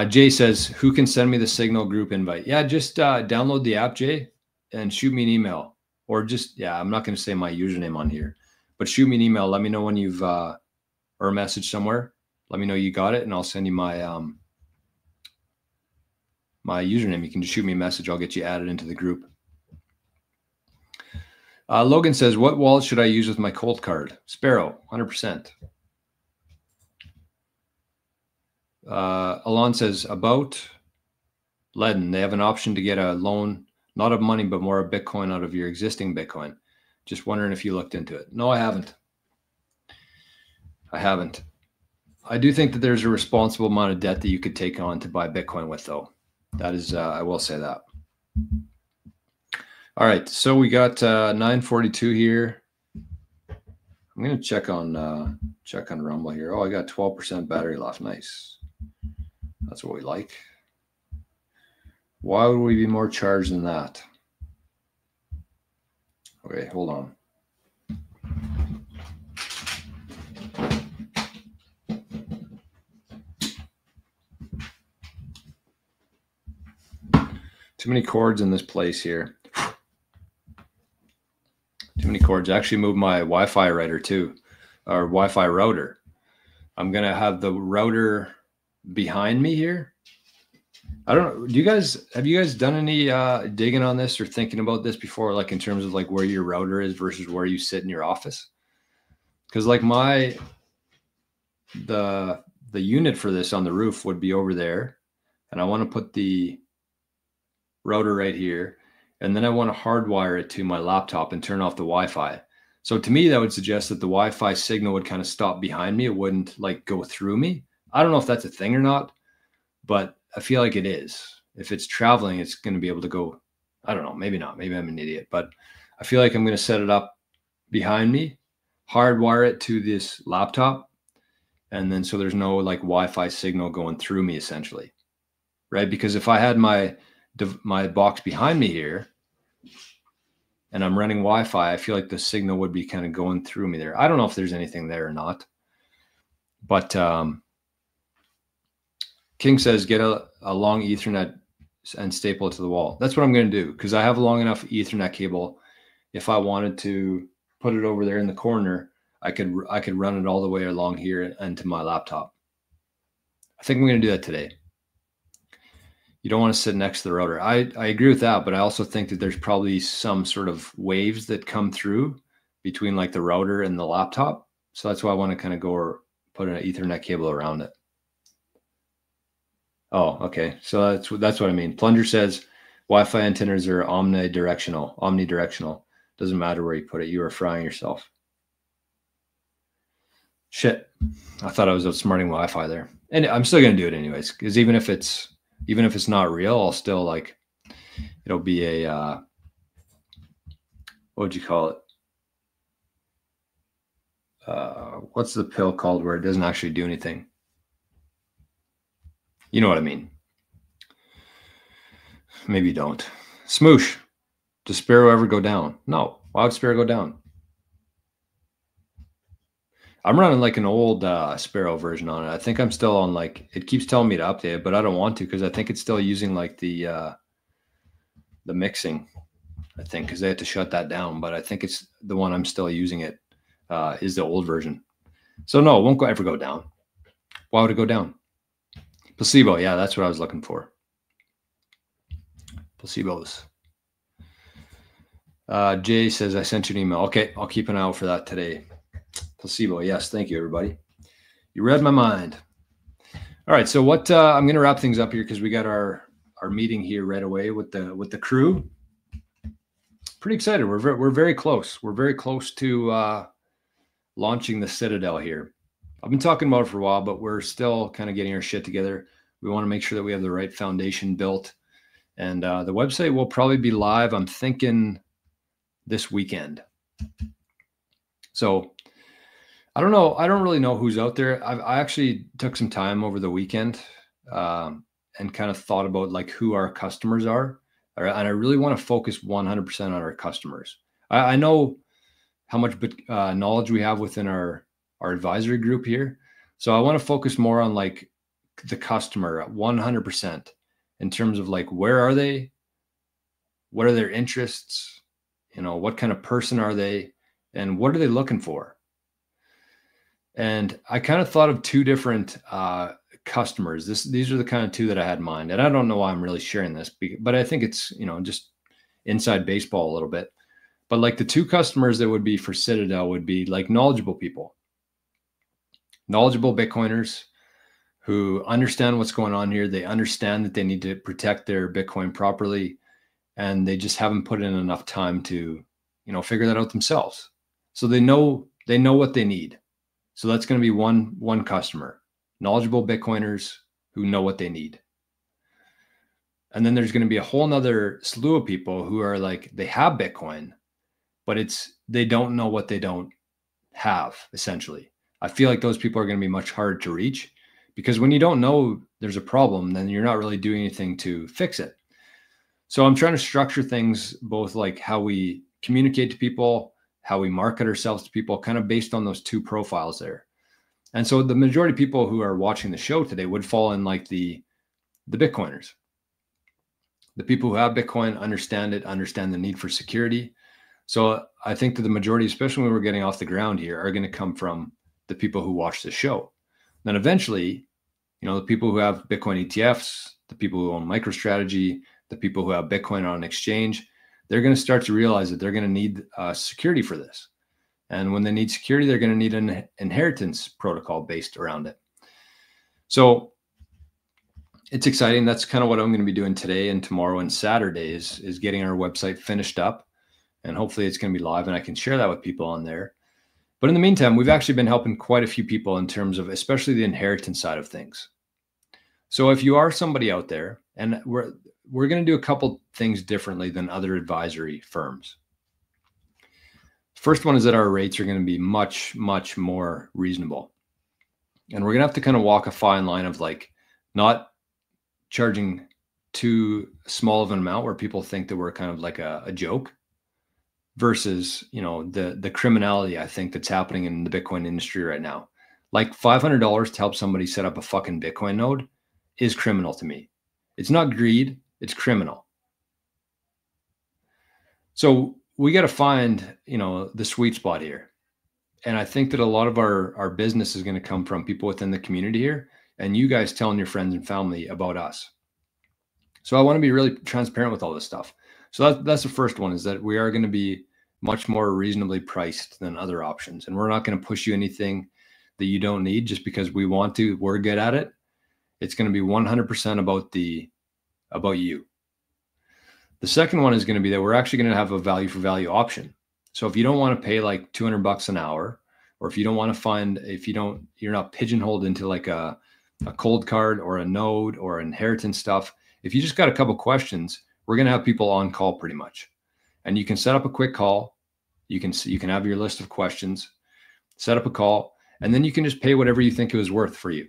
Jay says, who can send me the Signal group invite? Yeah, just download the app, Jay, and shoot me an email. Or just, yeah, I'm not going to say my username on here, but shoot me an email. Let me know when you've, or a message somewhere. Let me know you got it, and I'll send you my my username. You can just shoot me a message. I'll get you added into the group. Logan says, what wallet should I use with my Colt card? Sparrow, 100%. Alon says, about Ledin, they have an option to get a loan, not of money, but more of Bitcoin out of your existing Bitcoin. Just wondering if you looked into it. No, I haven't. I do think that there's a responsible amount of debt that you could take on to buy Bitcoin with, though. That is, I will say that. All right, so we got 942 here. I'm going to check on Rumble here. Oh, I got 12% battery life. Nice. That's what we like. Why would we be more charged than that? Okay, hold on. Too many cords in this place here. Too many cords. I actually moved my Wi-Fi router too, or Wi-Fi router. I'm going to have the router behind me here. I don't know. Have you guys done any digging on this or thinking about this before, like in terms of like where your router is versus where you sit in your office? Because like the unit for this on the roof would be over there, and I want to put the router right here, and then I want to hardwire it to my laptop and turn off the Wi-Fi. So to me, that would suggest that the Wi-Fi signal would kind of stop behind me. It wouldn't like go through me. I don't know if that's a thing or not, but I feel like it is. If it's traveling, it's going to be able to go. I don't know. Maybe not. Maybe I'm an idiot, but I feel like I'm going to set it up behind me, hardwire it to this laptop, and then so there's no like Wi-Fi signal going through me essentially, right? Because if I had my box behind me here and I'm running Wi-Fi, I feel like the signal would be kind of going through me there. I don't know if there's anything there or not, but King says, get a long Ethernet and staple it to the wall. That's what I'm going to do, because I have a long enough Ethernet cable. If I wanted to put it over there in the corner, I could run it all the way along here and to my laptop. I think I'm going to do that today. You don't want to sit next to the router. I agree with that, but I also think that there's probably some sort of waves that come through between like the router and the laptop. So that's why I want to kind of go or put an Ethernet cable around it. Oh, okay. So that's what I mean. Plunger says Wi-Fi antennas are omnidirectional. Doesn't matter where you put it. You are frying yourself. Shit. I thought I was outsmarting Wi-Fi there. And I'm still going to do it anyways, because even if it's not real, I'll still like, it'll be a, what would you call it? what's the pill called where it doesn't actually do anything? You know what I mean? Maybe you don't. Smoosh. Does Sparrow ever go down? No. Why would Sparrow go down? I'm running like an old Sparrow version on it. I think I'm still on like, it keeps telling me to update it, but I don't want to because I think it's still using like the mixing, I think, because they had to shut that down. But I think it's the one I'm still using it is the old version. So no, it won't ever go down. Why would it go down? Placebo. Yeah, that's what I was looking for. Placebos. Jay says, I sent you an email. Okay, I'll keep an eye out for that today. Placebo. Yes, thank you, everybody. You read my mind. All right, so what I'm going to wrap things up here because we got our meeting here right away with the crew. Pretty excited. We're very close. We're very close to launching the Citadel here. I've been talking about it for a while, but we're still kind of getting our shit together. We want to make sure that we have the right foundation built. And the website will probably be live, I'm thinking, this weekend. So I don't know. I don't really know who's out there. I actually took some time over the weekend and kind of thought about like who our customers are. And I really want to focus 100% on our customers. I know how much knowledge we have within our advisory group here. So I want to focus more on like the customer 100% in terms of like, where are they? What are their interests? You know, what kind of person are they? And what are they looking for? And I kind of thought of two different customers. These are the kind of two that I had in mind. And I don't know why I'm really sharing this, but I think it's, you know, just inside baseball a little bit. But like the two customers that would be for Citadel would be like knowledgeable people, knowledgeable Bitcoiners who understand what's going on here. They understand that they need to protect their Bitcoin properly, and they just haven't put in enough time to, you know, figure that out themselves. So they know what they need. So that's going to be one customer, knowledgeable Bitcoiners who know what they need. And then there's going to be a whole nother slew of people who are like, they have Bitcoin, but they don't know what they don't have, essentially. I feel like those people are going to be much harder to reach because when you don't know there's a problem, then you're not really doing anything to fix it. So I'm trying to structure things both like how we communicate to people, how we market ourselves to people, kind of based on those two profiles there. And so the majority of people who are watching the show today would fall in like the Bitcoiners. The people who have Bitcoin understand it, understand the need for security. So I think that the majority, especially when we're getting off the ground here, are going to come from the people who watch the show. Then eventually, you know, the people who have Bitcoin ETFs, the people who own MicroStrategy, the people who have Bitcoin on an exchange, they're going to start to realize that they're going to need security for this. And when they need security, they're going to need an inheritance protocol based around it. So it's exciting. That's kind of what I'm going to be doing today and tomorrow and Saturday is getting our website finished up. And hopefully it's going to be live and I can share that with people on there. But in the meantime, we've actually been helping quite a few people in terms of especially the inheritance side of things. So if you are somebody out there, and we're going to do a couple things differently than other advisory firms. First one is that our rates are going to be much, much more reasonable. And we're going to have to kind of walk a fine line of like not charging too small of an amount where people think that we're kind of like a joke versus, you know, the criminality I think that's happening in the Bitcoin industry right now. Like $500 to help somebody set up a fucking Bitcoin node is criminal to me. It's not greed, it's criminal. So we got to find, you know, the sweet spot here. And I think that a lot of our business is going to come from people within the community here and you guys telling your friends and family about us. So I want to be really transparent with all this stuff. So that's the first one, is that we are going to be much more reasonably priced than other options. And we're not going to push you anything that you don't need just because we want to. We're good at it. It's going to be 100% about you. The second one is going to be that we're actually going to have a value for value option. So if you don't want to pay like $200 an hour, or if you don't want to find, you're not pigeonholed into like a cold card or a node or inheritance stuff. If you just got a couple questions, we're going to have people on call pretty much. And you can set up a quick call. You can have your list of questions. set up a call, and then you can just pay whatever you think it was worth for you.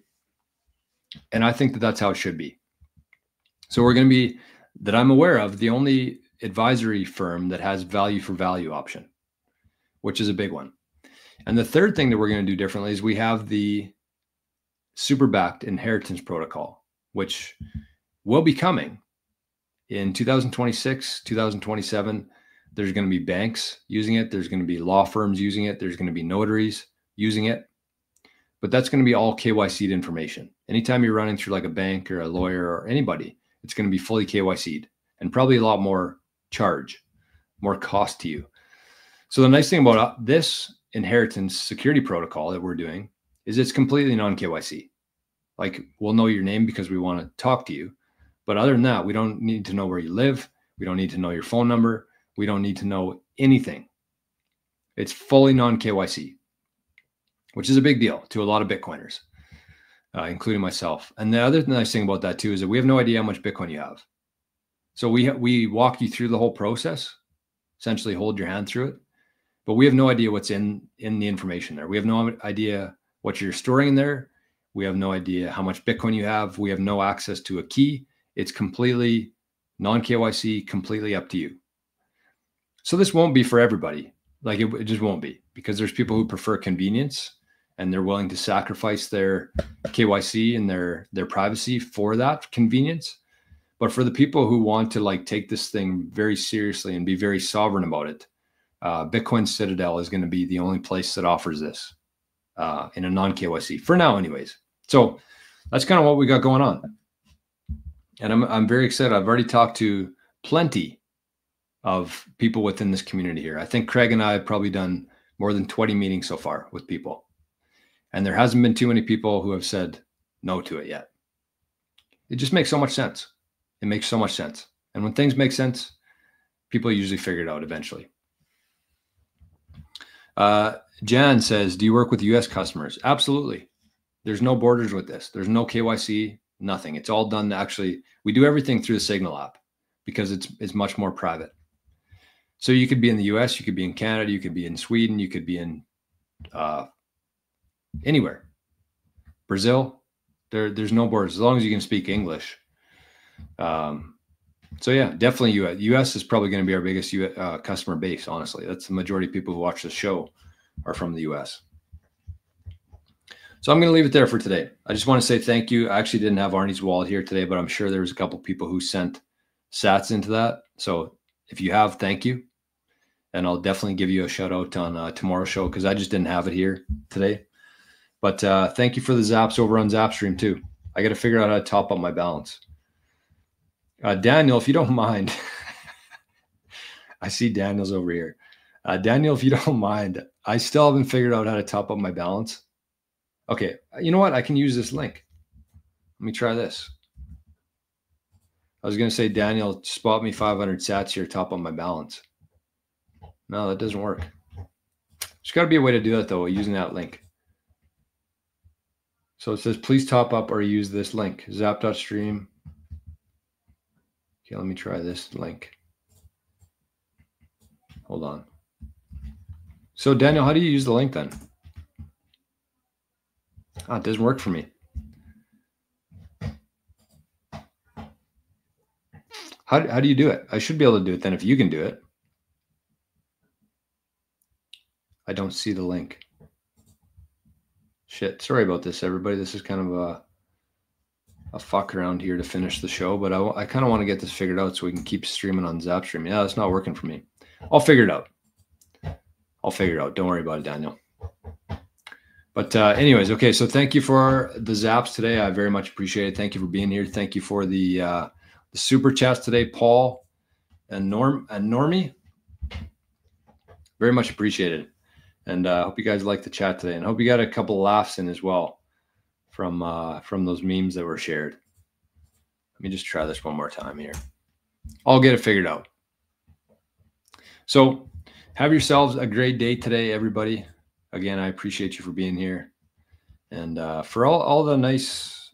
And I think that that's how it should be. So we're going to be, that I'm aware of, the only advisory firm that has value for value option, which is a big one. And the third thing that we're going to do differently is we have the super backed inheritance protocol, which will be coming in 2026, 2027. There's going to be banks using it. There's going to be law firms using it. There's going to be notaries using it. But that's going to be all KYC'd information. Anytime you're running through like a bank or a lawyer or anybody, it's going to be fully KYC'd and probably a lot more charge, more cost to you. So the nice thing about this inheritance security protocol that we're doing is it's completely non-KYC. Like, we'll know your name because we want to talk to you. But other than that, we don't need to know where you live. We don't need to know your phone number. We don't need to know anything. It's fully non-KYC, which is a big deal to a lot of Bitcoiners, including myself. And the other nice thing about that too is that we have no idea how much Bitcoin you have. So we walk you through the whole process, essentially hold your hand through it, but we have no idea what's in the information there. We have no idea what you're storing in there. We have no idea how much Bitcoin you have. We have no access to a key. It's completely non-KYC, completely up to you. So this won't be for everybody. Like it just won't be, because there's people who prefer convenience and they're willing to sacrifice their KYC and their privacy for that convenience. But for the people who want to like take this thing very seriously and be very sovereign about it, Bitcoin Citadel is going to be the only place that offers this in a non-KYC for now anyways. So that's kind of what we got going on. And I'm very excited. I've already talked to plenty of people within this community here. I think Craig and I have probably done more than 20 meetings so far with people. And there hasn't been too many people who have said no to it yet. It just makes so much sense. It makes so much sense. And when things make sense, people usually figure it out eventually. Jan says, do you work with US customers? Absolutely. There's no borders with this. There's no KYC, nothing. It's all done. Actually, we do everything through the Signal app because it's much more private. So you could be in the US, you could be in Canada, you could be in Sweden, you could be in anywhere. Brazil, there's no borders as long as you can speak English. So yeah, definitely US. US is probably going to be our biggest customer base. Honestly, that's the majority of people who watch the show are from the US. So I'm going to leave it there for today. I just want to say thank you. I actually didn't have Arnie's wallet here today, but I'm sure there was a couple people who sent sats into that. So if you have, thank you. And I'll definitely give you a shout out on tomorrow's show because I just didn't have it here today. But thank you for the zaps over on Zapstream too. I got to figure out how to top up my balance. Daniel, if you don't mind, I see Daniel's over here. Daniel, if you don't mind, I still haven't figured out how to top up my balance. Okay, you know what? I can use this link. Let me try this. I was going to say, Daniel, spot me 500 sats here, top up my balance. No, that doesn't work. There's got to be a way to do that, though, using that link. So it says, please top up or use this link, zap.stream. Okay, let me try this link. Hold on. So, Daniel, how do you use the link then? Ah, it doesn't work for me. How do you do it? I should be able to do it then if you can do it. I don't see the link. Shit. Sorry about this, everybody. This is kind of a fuck around here to finish the show, but I kind of want to get this figured out so we can keep streaming on Zapstream. Yeah, that's not working for me. I'll figure it out. Don't worry about it, Daniel. But anyways, okay. So thank you for the zaps today. I very much appreciate it. Thank you for being here. Thank you for the super chats today, Paul and Normie. Very much appreciated. And I hope you guys liked the chat today, and hope you got a couple of laughs in as well from those memes that were shared. Let me just try this one more time here. I'll get it figured out. So have yourselves a great day today, everybody. Again, I appreciate you for being here, and for all the nice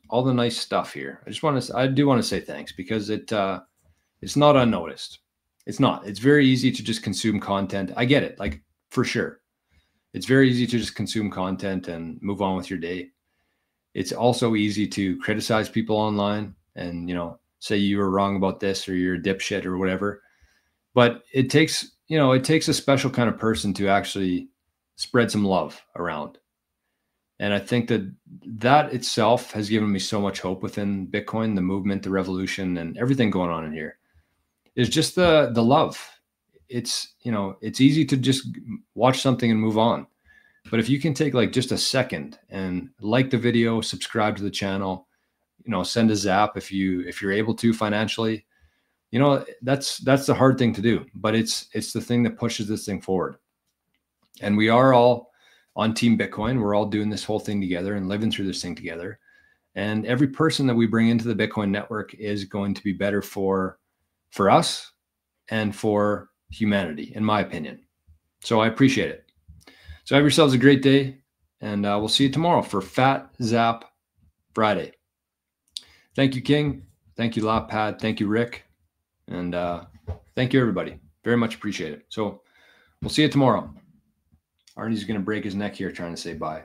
stuff here. I do want to say thanks because it's not unnoticed. It's not. It's very easy to just consume content. I get it, like for sure. It's very easy to just consume content and move on with your day. It's also easy to criticize people online and, you know, say you were wrong about this or you're a dipshit or whatever. But it takes, you know, it takes a special kind of person to actually spread some love around. And I think that that itself has given me so much hope within Bitcoin, the movement, the revolution, and everything going on in here. Is just the love. It's, you know, it's easy to just watch something and move on. But if you can take like just a second and like the video, subscribe to the channel, you know, send a zap if you're able to financially, you know, that's the hard thing to do, but it's the thing that pushes this thing forward. And we are all on Team Bitcoin. We're all doing this whole thing together and living through this thing together. And every person that we bring into the Bitcoin network is going to be better for us and for humanity, in my opinion. So I appreciate it. So have yourselves a great day, and we'll see you tomorrow for Fat Zap Friday. Thank you, King. Thank you, Lapad. Thank you, Rick. And thank you, everybody. Very much appreciate it. So we'll see you tomorrow. Arnie's going to break his neck here trying to say bye.